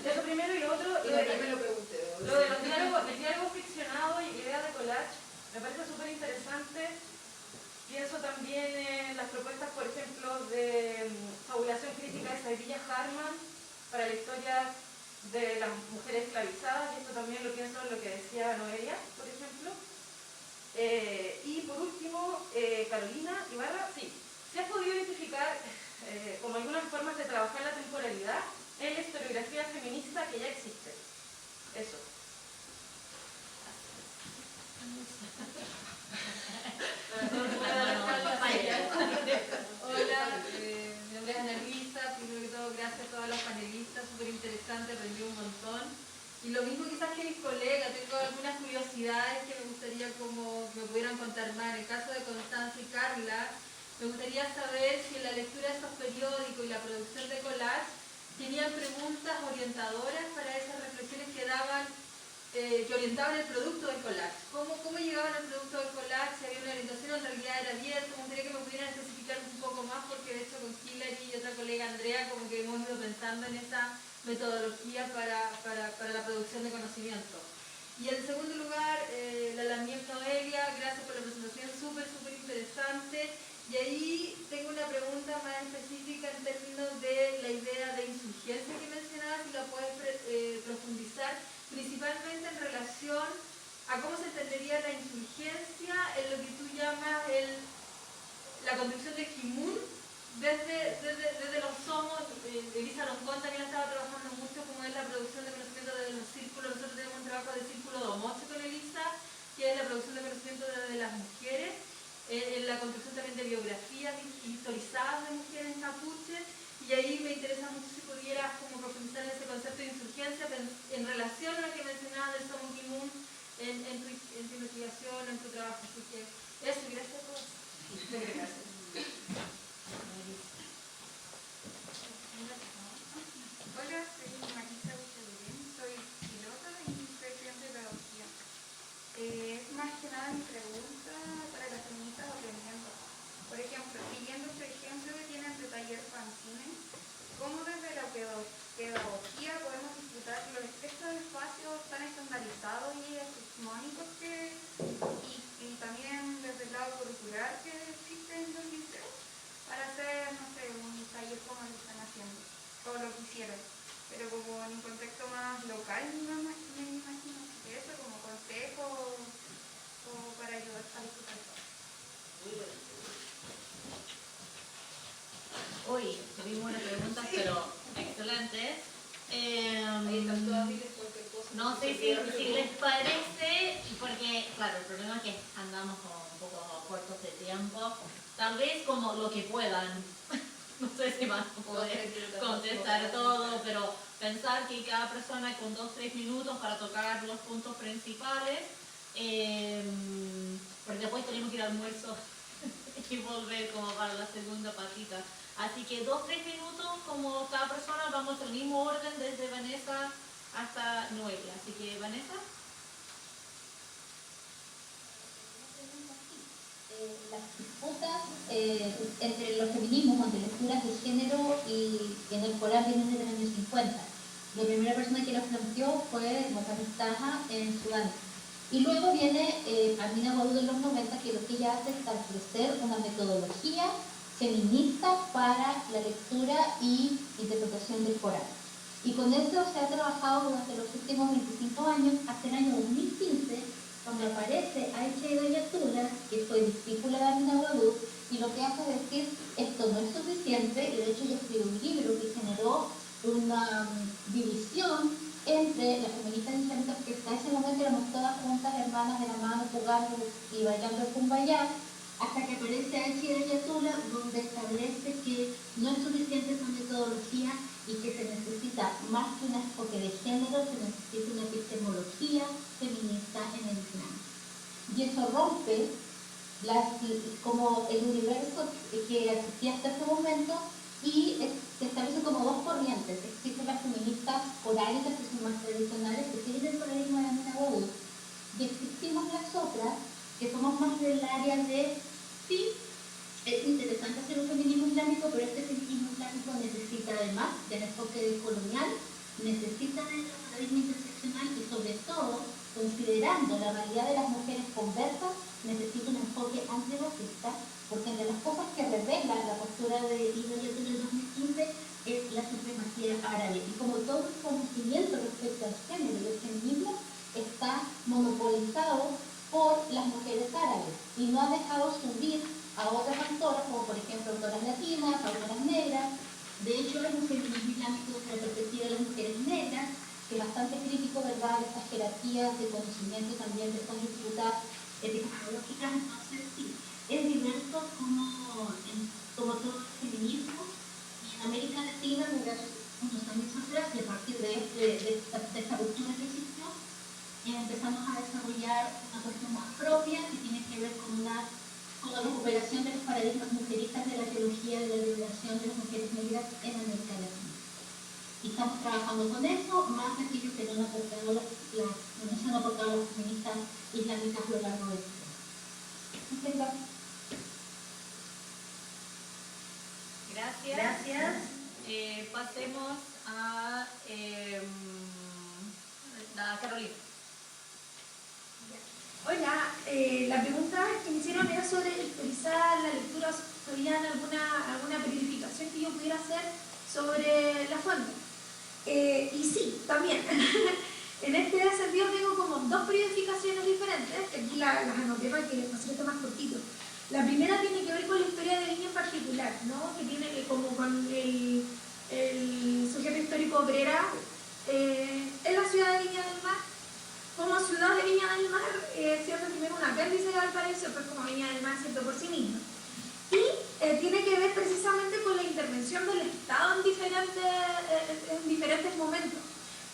Eso primero, y lo otro, Yo también me lo pregunté. lo de los diálogos, el diálogo ficcionado y la idea de collage, me parece súper interesante. Pienso también en las propuestas, por ejemplo, de fabulación crítica de Saidilla Harman para la historia de las mujeres esclavizadas, y esto también lo pienso en lo que decía Noelia, por ejemplo. Y por último, Carolina Ibarra, sí, se ha podido identificar como algunas formas de trabajar la temporalidad en la historiografía feminista que ya existe. Eso. Hola, mi nombre es Ana Luisa. Primero que todo, gracias a todas las panelistas, súper interesante, aprendí un montón. Y lo mismo quizás que mis colegas, tengo algunas curiosidades que me gustaría como que me pudieran contar más. En el caso de Constanza y Carla, me gustaría saber si en la lectura de esos periódicos y la producción de collage tenían preguntas orientadoras para esas reflexiones que daban, que orientaban el producto del collage. ¿Cómo llegaban al producto del collage? Si había una orientación, en realidad era abierto. Me gustaría que me pudieran especificar un poco más, porque de hecho con Hilary y otra colega Andrea como que hemos ido pensando en esa metodología para la producción de conocimiento. Y en segundo lugar, la Lamiel Noelia, gracias por la presentación, súper interesante. Y ahí tengo una pregunta más específica en términos de la idea de insurgencia que mencionabas, si la puedes profundizar, principalmente en relación a cómo se entendería la insurgencia en lo que tú llamas la construcción de Jimun desde los somos, Elisa Loncón también ha estado trabajando mucho como es la producción de conocimiento desde los círculos. Nosotros tenemos un trabajo de círculo domoche con Elisa, que es la producción de conocimiento desde las mujeres, en la construcción también de biografías historizadas de mujeres mapuches, y ahí me interesa mucho si pudieras como profundizar en ese concepto de insurgencia en relación a lo que mencionabas del Somo Kimun en tu investigación, en tu trabajo. Así que eso, gracias a todos. Gracias. Hola, soy Marisa Buchelurén, soy pilota de inspección de pedagogía. Más que nada mi pregunta para las feministas aprendiendo. Por ejemplo, siguiendo este ejemplo que tienen de taller fanzine, ¿cómo desde la pedagogía podemos disfrutar estos espacios tan estandarizados y hegemónicos y también desde el lado curricular que existe en los liceos para hacer, no sé, un taller como lo están haciendo, o lo que hicieron, pero como en un contexto más local, me imagino que eso, como consejo o para ayudar a disfrutar todo. Uy, tuvimos unas preguntas, pero excelentes. Ahí están todas miles cualquier cosa. No sé si les parece, porque claro, el problema es que andamos como un poco cortos de tiempo. Tal vez como lo que puedan. No sé si van a poder contestar todo, pero pensar que cada persona con 2-3 minutos para tocar los puntos principales, porque después tenemos que ir al almuerzo y volver como para la segunda patita. Así que 2-3 minutos como cada persona, vamos al mismo orden desde Vanessa hasta Noelia. Así que Vanessa. Las disputas entre los feminismos, entre lecturas de género y en el coral vienen desde el año 50. La primera persona que las planteó fue Mohamed Taha en Sudán. Y luego viene Amina Boudou en los 90, que lo que ella hace es establecer una metodología feminista para la lectura y interpretación del Corán. Y con eso se ha trabajado durante los últimos 25 años, hasta el año 2015, cuando aparece Aisha Hidayatullah, que fue discípula de Amina Boudou, y lo que hace es decir, esto no es suficiente, y de hecho ella escribió un libro que generó una división entre las feministas islámicas, que hasta ese momento éramos todas juntas, hermanas de la mano, jugando y bailando el Kumbaya, hasta que aparece Aisha Hidayatullah, donde establece que no es suficiente esa metodología y que se necesita más que un enfoque de género, se necesita una epistemología feminista en el Islam. Y eso rompe como el universo que existía hasta ese momento y se establecen como dos corrientes. Existen las feministas coráricas, que son más tradicionales, que siguen el coralismo de la Amina Boudou, y existimos las otras, que somos más del área de, sí, es interesante hacer un feminismo islámico, pero este feminismo islámico necesita además del enfoque colonial, necesita del paradigma interseccional y sobre todo, considerando la realidad de las mujeres conversas, necesita un enfoque antirracista, porque entre las cosas que revela la postura de Hidayatullah del 2015 es la supremacía árabe. Y como todo el conocimiento respecto al género y el feminismo está monopolizado por las mujeres árabes y no ha dejado subir a otras autoras, como por ejemplo autoras latinas, autoras negras. De hecho, hay un feminismo islámico desde la perspectiva de las mujeres negras, que es bastante crítico, ¿verdad?, de estas jerarquías de conocimiento también de estas disputas epistemológicas. Entonces, sí, es diverso como todo el feminismo. Y en América Latina, desde hace unos años atrás, y a partir de esta ruptura que existió, empezamos a desarrollar una cuestión más propia que tiene que ver con la recuperación de los paradigmas mujeristas de la teología de la liberación de las mujeres negras en América Latina. Y estamos trabajando con eso, más aquello que no han aportado las feministas islámicas a lo largo de este tiempo. Gracias. Pasemos a la Carolina. Hola, la pregunta que me hicieron era sobre historizar la lectura, ¿había alguna periodificación que yo pudiera hacer sobre la fuente? Y sí, también. En este sentido tengo como dos periodificaciones diferentes, que aquí las anoté para que el concepto más cortito. La primera tiene que ver con la historia de Viña en particular, ¿no? Que tiene como con el sujeto histórico obrera en la ciudad de Viña del Mar. Como ciudad de Viña del Mar, siendo primero un apéndice de Valparaíso, pues como Viña del Mar, cierto, por sí mismo. Y tiene que ver precisamente con la intervención del Estado en diferentes momentos.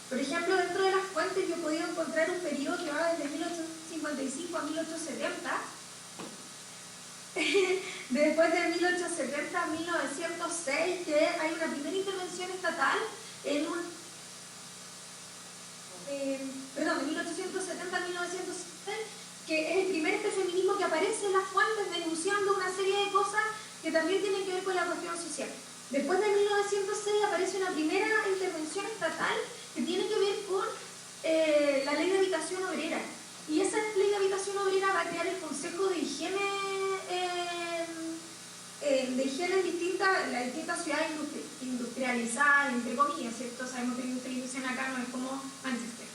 Por ejemplo, dentro de las fuentes yo he podido encontrar un periodo que va desde 1855 a 1870. Después de 1870 a 1906, que hay una primera intervención estatal en un... de 1870 a 1906, que es el primer feminismo que aparece en las fuentes denunciando una serie de cosas que también tienen que ver con la cuestión social. Después de 1906 aparece una primera intervención estatal que tiene que ver con la ley de habitación obrera. Y esa ley de habitación obrera va a crear el Consejo de Higiene en las distintas ciudades industrializadas, entre comillas, ¿cierto? Sabemos que la industrialización acá no es como Manchester,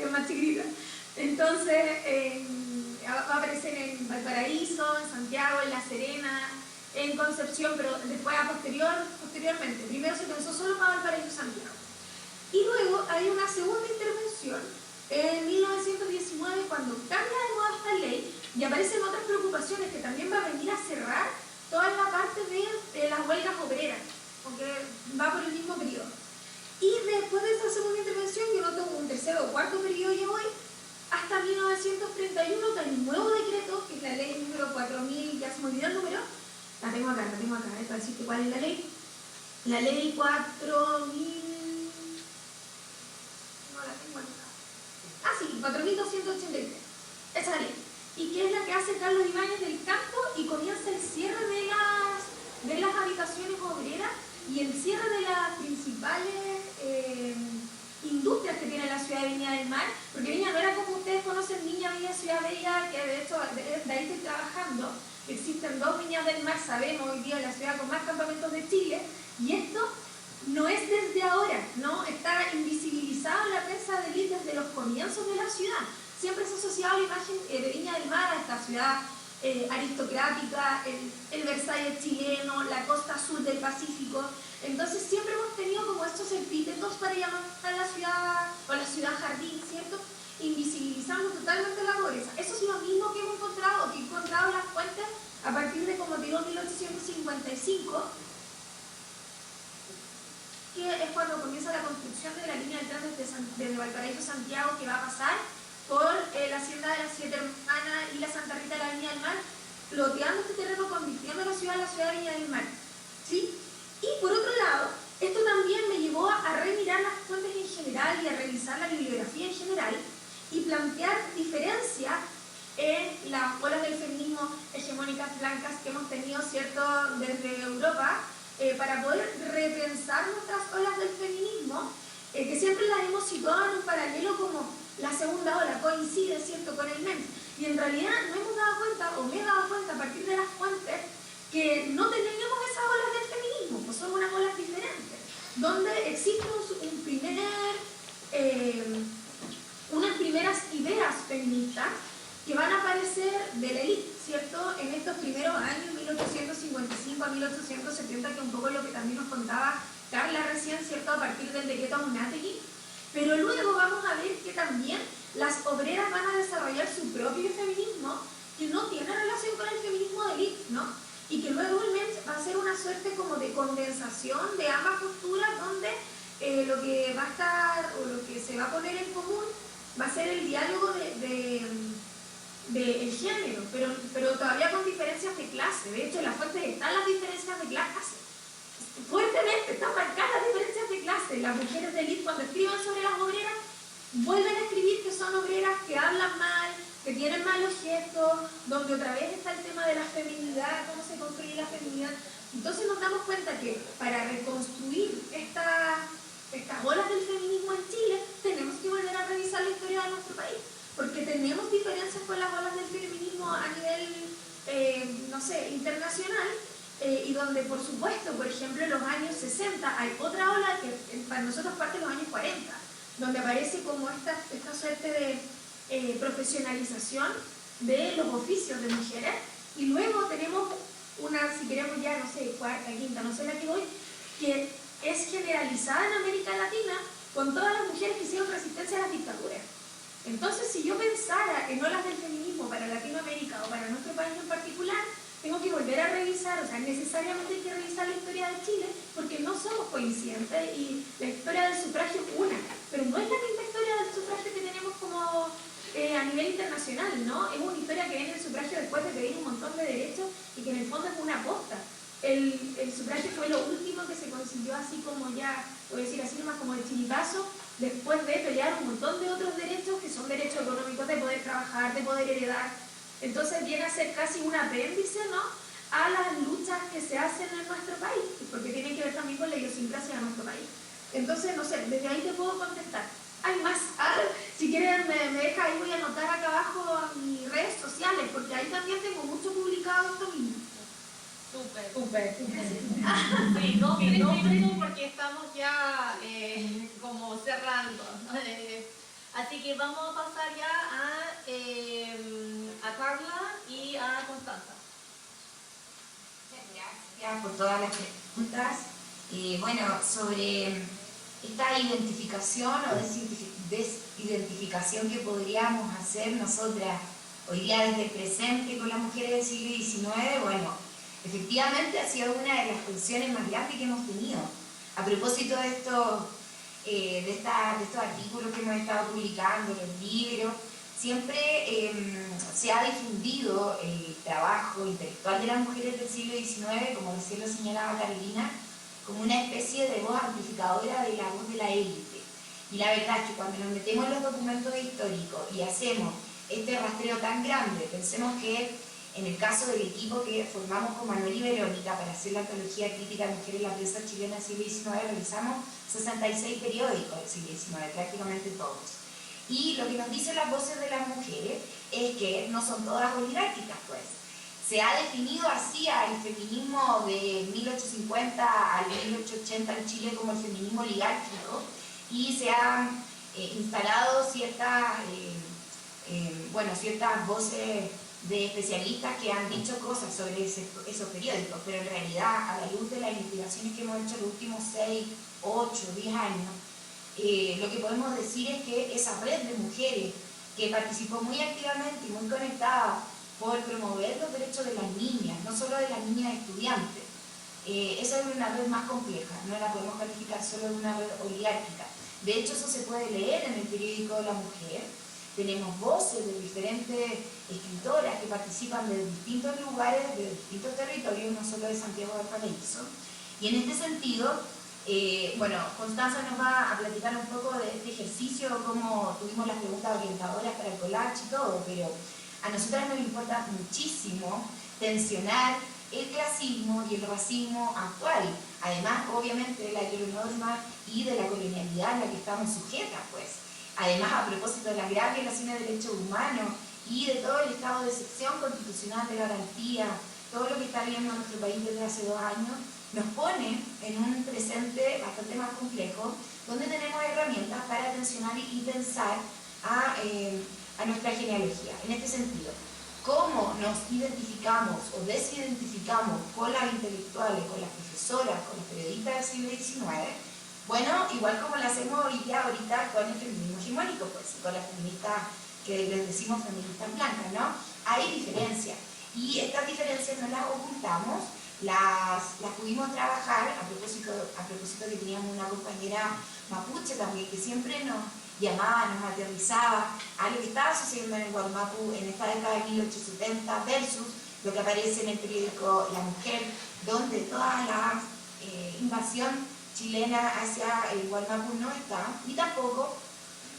es más chiquitita. Entonces, va a aparecer en Valparaíso, en Santiago, en La Serena, en Concepción, pero después posteriormente. Primero se pensó solo para Valparaíso y Santiago. Y luego hay una segunda intervención en 1919 cuando cambia de nuevo esta ley y aparecen otras preocupaciones que también va a venir a cerrar toda la parte de las huelgas obreras, porque va por el mismo periodo. Y después de esa segunda intervención, yo noto un tercero o cuarto periodo ya voy, hasta 1931, que hay un nuevo decreto, que es la ley número 4000, ya se me olvidó el número, la tengo acá, para decirte cuál es la ley. La ley 4000... no la tengo acá. Ah, sí, 4283. Esa ley. Y que es la que hace Carlos Ibáñez del Campo y comienza el cierre de las habitaciones obreras y el cierre de las principales industrias que tiene la ciudad de Viña del Mar, porque Viña no era como ustedes conocen Viña, Ciudad Bella, que de hecho de ahí estoy trabajando. Existen 2 Viñas del Mar, sabemos hoy día la ciudad con más campamentos de Chile, y esto no es desde ahora, ¿no? Está invisibilizado en la prensa de élite desde los comienzos de la ciudad. Siempre se ha asociado la imagen de Viña del Mar a esta ciudad aristocrática, el Versalles chileno, la costa sur del Pacífico. Entonces siempre hemos tenido como estos epítetos para llamar a la ciudad, o la ciudad jardín, ¿cierto? Invisibilizando totalmente la pobreza. Eso es lo mismo que hemos encontrado, o que he encontrado en las fuentes a partir de, como digo, 1855, que es cuando comienza la construcción de la línea del tren desde Valparaíso a Santiago, que va a pasar por la hacienda de las 7 Hermanas y la Santa Rita de la Viña del Mar, loteando este terreno, convirtiendo la ciudad de Viña del Mar, ¿sí? Y por otro lado, esto también me llevó a remirar las fuentes en general y a revisar la bibliografía en general y plantear diferencias en las olas del feminismo hegemónicas blancas que hemos tenido, ¿cierto?, desde Europa, para poder repensar nuestras olas del feminismo, que siempre las hemos situado en un paralelo como la segunda ola, coincide, ¿cierto?, con el MEMS. Y en realidad no hemos dado cuenta, o me he dado cuenta a partir de las fuentes, que no tenemos esas olas del feminismo, pues son unas olas diferentes, donde existe unas primeras ideas feministas que van a aparecer de la élite, ¿cierto?, en estos primeros años, 1855 a 1870, que es un poco lo que también nos contaba Carla recién, ¿cierto?, a partir del decreto Amunátegui. Pero luego vamos a ver que también las obreras van a desarrollar su propio feminismo, que no tiene relación con el feminismo de élite, ¿no? Y que luego el MEMS va a ser una suerte como de condensación de ambas posturas, donde lo que va a estar, o lo que se va a poner en común, va a ser el diálogo del género, pero todavía con diferencias de clase. De hecho, en las fuentes están las diferencias de clase. Fuertemente están marcadas las diferencias de clase. Las mujeres de élite, cuando escriben sobre las obreras, vuelven a escribir que son obreras que hablan mal, que tienen malos gestos, donde otra vez está el tema de la feminidad, cómo se construye la feminidad. Entonces nos damos cuenta que para reconstruir estas olas del feminismo en Chile, tenemos que volver a revisar la historia de nuestro país, porque tenemos diferencias con las olas del feminismo a nivel, no sé, internacional, y donde por supuesto, por ejemplo, en los años 60 hay otra ola que para nosotros parte de los años 40, donde aparece como esta suerte de profesionalización de los oficios de mujeres, Y luego tenemos una, si queremos ya, no sé, cuarta, quinta, no sé la que voy, que es generalizada en América Latina con todas las mujeres que hicieron resistencia a las dictaduras. Entonces, si yo pensara en olas del feminismo para Latinoamérica o para nuestro país en particular, tengo que volver a revisar, o sea, necesariamente hay que revisar la historia de Chile porque no somos coincidentes y la historia del sufragio es una, pero no es la misma historia del sufragio que tenemos como a nivel internacional, ¿no? Es una historia que viene del sufragio después de pedir un montón de derechos y que en el fondo es una aposta. El sufragio fue lo último que se consiguió así como ya, voy a decir así nomás como de chiripazo, después de pelear un montón de otros derechos que son derechos económicos, de poder trabajar, de poder heredar. Entonces viene a ser casi un apéndice, ¿no?, a las luchas que se hacen en nuestro país, porque tienen que ver también con la idiosincrasia de nuestro país. Entonces, no sé, desde ahí te puedo contestar. Hay más. Si quieren me deja ahí, voy a anotar acá abajo a mis redes sociales, porque ahí también tengo mucho publicado esto mismo. Súper. Sí, no minutos porque estamos ya como cerrando. Así que vamos a pasar ya a Carla y a Constanza. Gracias por todas las preguntas. Bueno, sobre esta identificación o desidentificación que podríamos hacer nosotras hoy día desde el presente con las mujeres del siglo XIX, bueno, efectivamente ha sido una de las tensiones más grandes que hemos tenido. A propósito de estos artículos que hemos estado publicando, los libros, siempre se ha difundido el trabajo intelectual de las mujeres del siglo XIX, como recién lo señalaba Carolina, como una especie de voz amplificadora de la voz de la élite. Y la verdad es que cuando nos metemos en los documentos históricos y hacemos este rastreo tan grande, pensemos que en el caso del equipo que formamos con Manuel y Verónica para hacer la antología crítica de mujeres en la prensa chilena del siglo XIX, realizamos 66 periódicos del siglo XIX, prácticamente todos. Y lo que nos dicen las voces de las mujeres es que no son todas oligárquicas, pues. Se ha definido así al feminismo de 1850 al 1880 en Chile como el feminismo oligárquico y se han instalado ciertas voces de especialistas que han dicho cosas sobre esos periódicos, pero en realidad, a la luz de las investigaciones que hemos hecho en los últimos 6, 8, 10 años, lo que podemos decir es que esa red de mujeres que participó muy activamente y muy conectada por promover los derechos de las niñas, no solo de las niñas estudiantes, esa es una red más compleja, no la podemos calificar solo de una red oligárquica. De hecho, eso se puede leer en el periódico de la mujer. Tenemos voces de diferentes escritoras que participan de distintos lugares, de distintos territorios, no solo de Santiago del Paraíso. Y en este sentido, Constanza nos va a platicar un poco de este ejercicio, cómo tuvimos las preguntas orientadoras para el collage y todo, pero a nosotras nos importa muchísimo tensionar el clasismo y el racismo actual, además obviamente de la heteronorma y de la colonialidad a la que estamos sujetas, pues. Además, a propósito de las graves violaciones de derechos humanos y de todo el estado de excepción constitucional de garantía, todo lo que está viviendo nuestro país desde hace 2 años, nos pone en un presente bastante más complejo, donde tenemos herramientas para tensionar y pensar a nuestra genealogía. En este sentido, ¿cómo nos identificamos o desidentificamos con las intelectuales, con las profesoras, con los periodistas del siglo XIX? Bueno, igual como lo hacemos hoy día ahorita con el feminismo hegemónico, pues, con las feministas que les decimos feministas blancas, ¿no? Hay diferencias. Y estas diferencias no las ocultamos, las pudimos trabajar a propósito que teníamos una compañera mapuche también que siempre nos llamaba, nos aterrizaba a lo que estaba sucediendo en el Gualmapu en esta década de 1870 versus lo que aparece en el periódico La Mujer, donde toda la invasión chilena hacia el Gualmapu no está, ni tampoco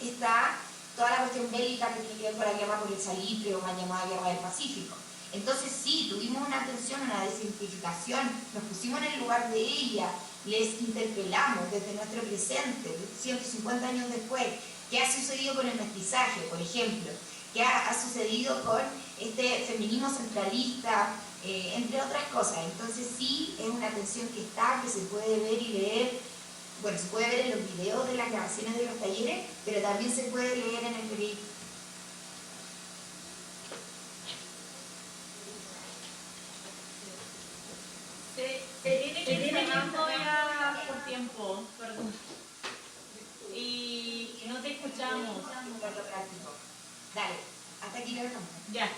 está toda la cuestión bélica que tiene que ver con la guerra por el salitre o la llamada guerra del Pacífico. Entonces sí, tuvimos una atención, una desidentificación, nos pusimos en el lugar de ella, les interpelamos desde nuestro presente, 150 años después, qué ha sucedido con el mestizaje, por ejemplo, qué ha sucedido con este feminismo centralista, entre otras cosas. Entonces sí, es una atención que está, que se puede ver y leer, bueno, se puede ver en los videos de las grabaciones de los talleres, pero también se puede leer en el periódico. escuchamos. Por lo práctico. Dale, hasta aquí lo dejamos. Ya.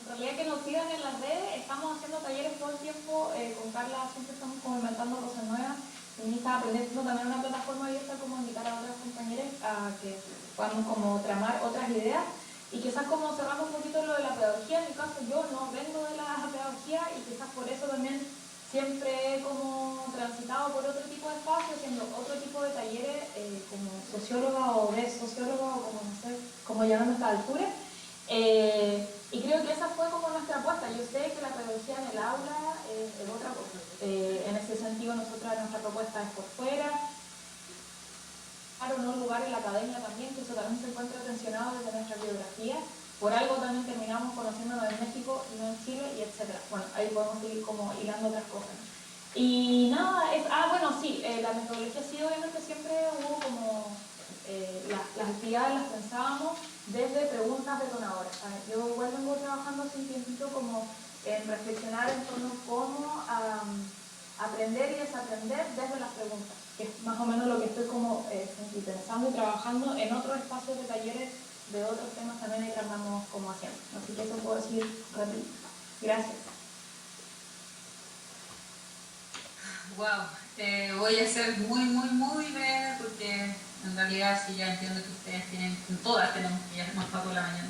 En realidad que nos sigan en las redes, estamos haciendo talleres todo el tiempo, con Carla siempre estamos como inventando cosas nuevas, feministas aprendiendo también una plataforma abierta como invitar a otras compañeras a que podamos como tramar otras ideas y quizás como cerramos un poquito lo de la pedagogía, en mi caso yo no vengo de la pedagogía y quizás por eso también siempre he como transitado por otro tipo de espacios, haciendo otro tipo de talleres como socióloga o de socióloga o como no sé, como llamarlo a esta altura. Y creo que esa fue como nuestra apuesta. Yo sé que la pedagogía en el aula es otra cosa. En ese sentido, nuestra propuesta es por fuera. Claro, no lugar en la academia también, que eso también se encuentra tensionado desde nuestra biografía. Por algo también terminamos conociéndonos en México y no en Chile, y etc. Bueno, ahí podemos seguir como hilando otras cosas. Y nada, bueno, sí, la metodología sí, obviamente siempre hubo como las actividades las pensábamos desde preguntas detonadoras. Yo igual vengo trabajando hace un tiempito como en reflexionar en torno a cómo aprender y desaprender desde las preguntas, que es más o menos lo que estoy como pensando y trabajando en otros espacios de talleres de otros temas también ahí que andamos como haciendo. Así que eso puedo decir rápido. Gracias. Wow, voy a ser muy breve porque en realidad sí ya entiendo que ustedes tienen, todas tenemos que ya más para la mañana.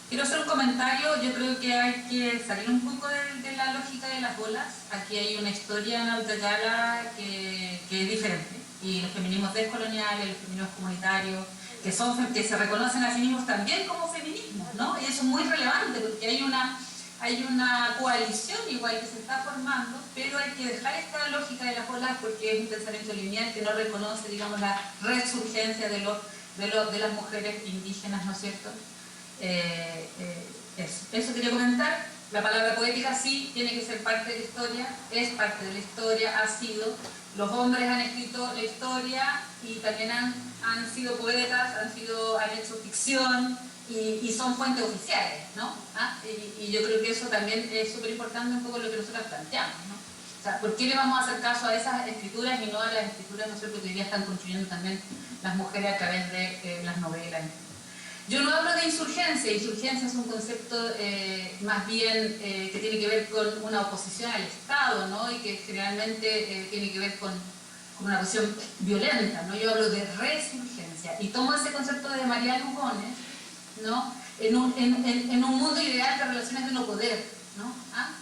Quiero hacer un comentario, yo creo que hay que salir un poco de la lógica de las olas. Aquí hay una historia en Autayala que es diferente, y los feminismos descoloniales, los feminismos comunitarios, que se reconocen a sí mismos también como feminismos, ¿no? Y eso es muy relevante porque hay una coalición igual que se está formando, pero hay que dejar esta lógica de las olas porque es un pensamiento lineal que no reconoce, digamos, la resurgencia de las mujeres indígenas, ¿no es cierto? Eso quería comentar. La palabra poética sí tiene que ser parte de la historia, es parte de la historia, ha sido. Los hombres han escrito la historia y también han sido poetas, han hecho ficción y son fuentes oficiales, ¿no? Y yo creo que eso también es súper importante un poco lo que nosotros planteamos, ¿no? O sea, ¿por qué le vamos a hacer caso a esas escrituras y no a las escrituras, ¿no es cierto?, que hoy día están construyendo también las mujeres a través de las novelas? Yo no hablo de insurgencia es un concepto más bien que tiene que ver con una oposición al Estado, ¿no? Y que generalmente tiene que ver con una posición violenta, ¿no? Yo hablo de resurgencia y tomo ese concepto de María Lugones, ¿no? En un mundo ideal de relaciones de no poder, ¿no?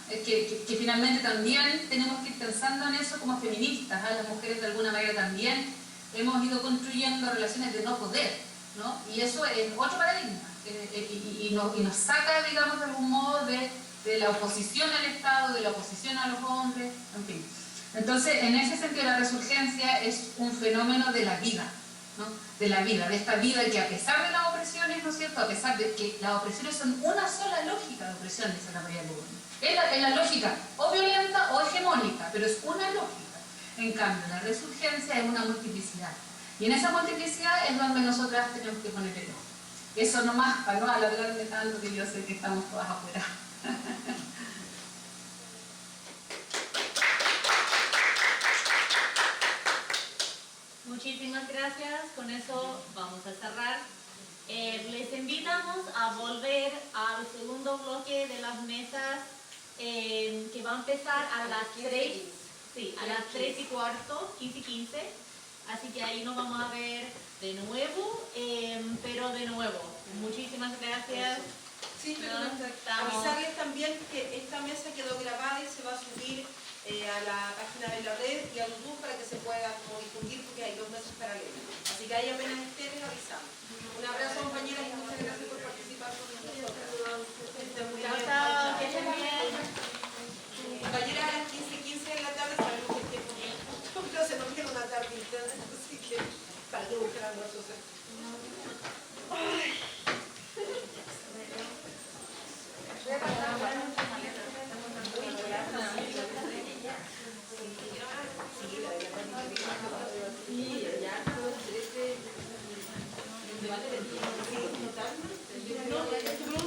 Que finalmente también tenemos que ir pensando en eso como feministas, las mujeres de alguna manera también hemos ido construyendo relaciones de no poder, ¿no? Y eso es otro paradigma y nos saca, digamos, de algún modo de la oposición al Estado, de la oposición a los hombres, en fin. Entonces, en ese sentido, la resurgencia es un fenómeno de la vida, ¿no? De la vida, de esta vida que a pesar de las opresiones, ¿no es cierto?, a pesar de que las opresiones son una sola lógica de opresión, dice la María Lugones. Es la lógica o violenta o hegemónica, pero es una lógica. En cambio, la resurgencia es una multiplicidad. Y en esa multiplicidad es donde nosotras tenemos que poner el ojo. Eso nomás, para no alargarme tanto, que yo sé que estamos todas afuera. Muchísimas gracias, con eso vamos a cerrar. Les invitamos a volver al segundo bloque de las mesas que va a empezar a las 3, sí, a las 3:15, 15:15. Así que ahí nos vamos a ver de nuevo, pero de nuevo. Muchísimas gracias. Sí, pero avisarles también que esta mesa quedó grabada y se va a subir a la página de la red y a YouTube para que se pueda como difundir porque hay 2 mesas paralelas. Así que ahí apenas estén, les avisamos. Un abrazo, compañeras, y muchas gracias por participar con nosotros. Chao, que estén bien. Compañeras, a las 15:15 de la tarde sabemos que el tiempo no se nos queda una tarde intensa, así que para que busquen almuerzos. No,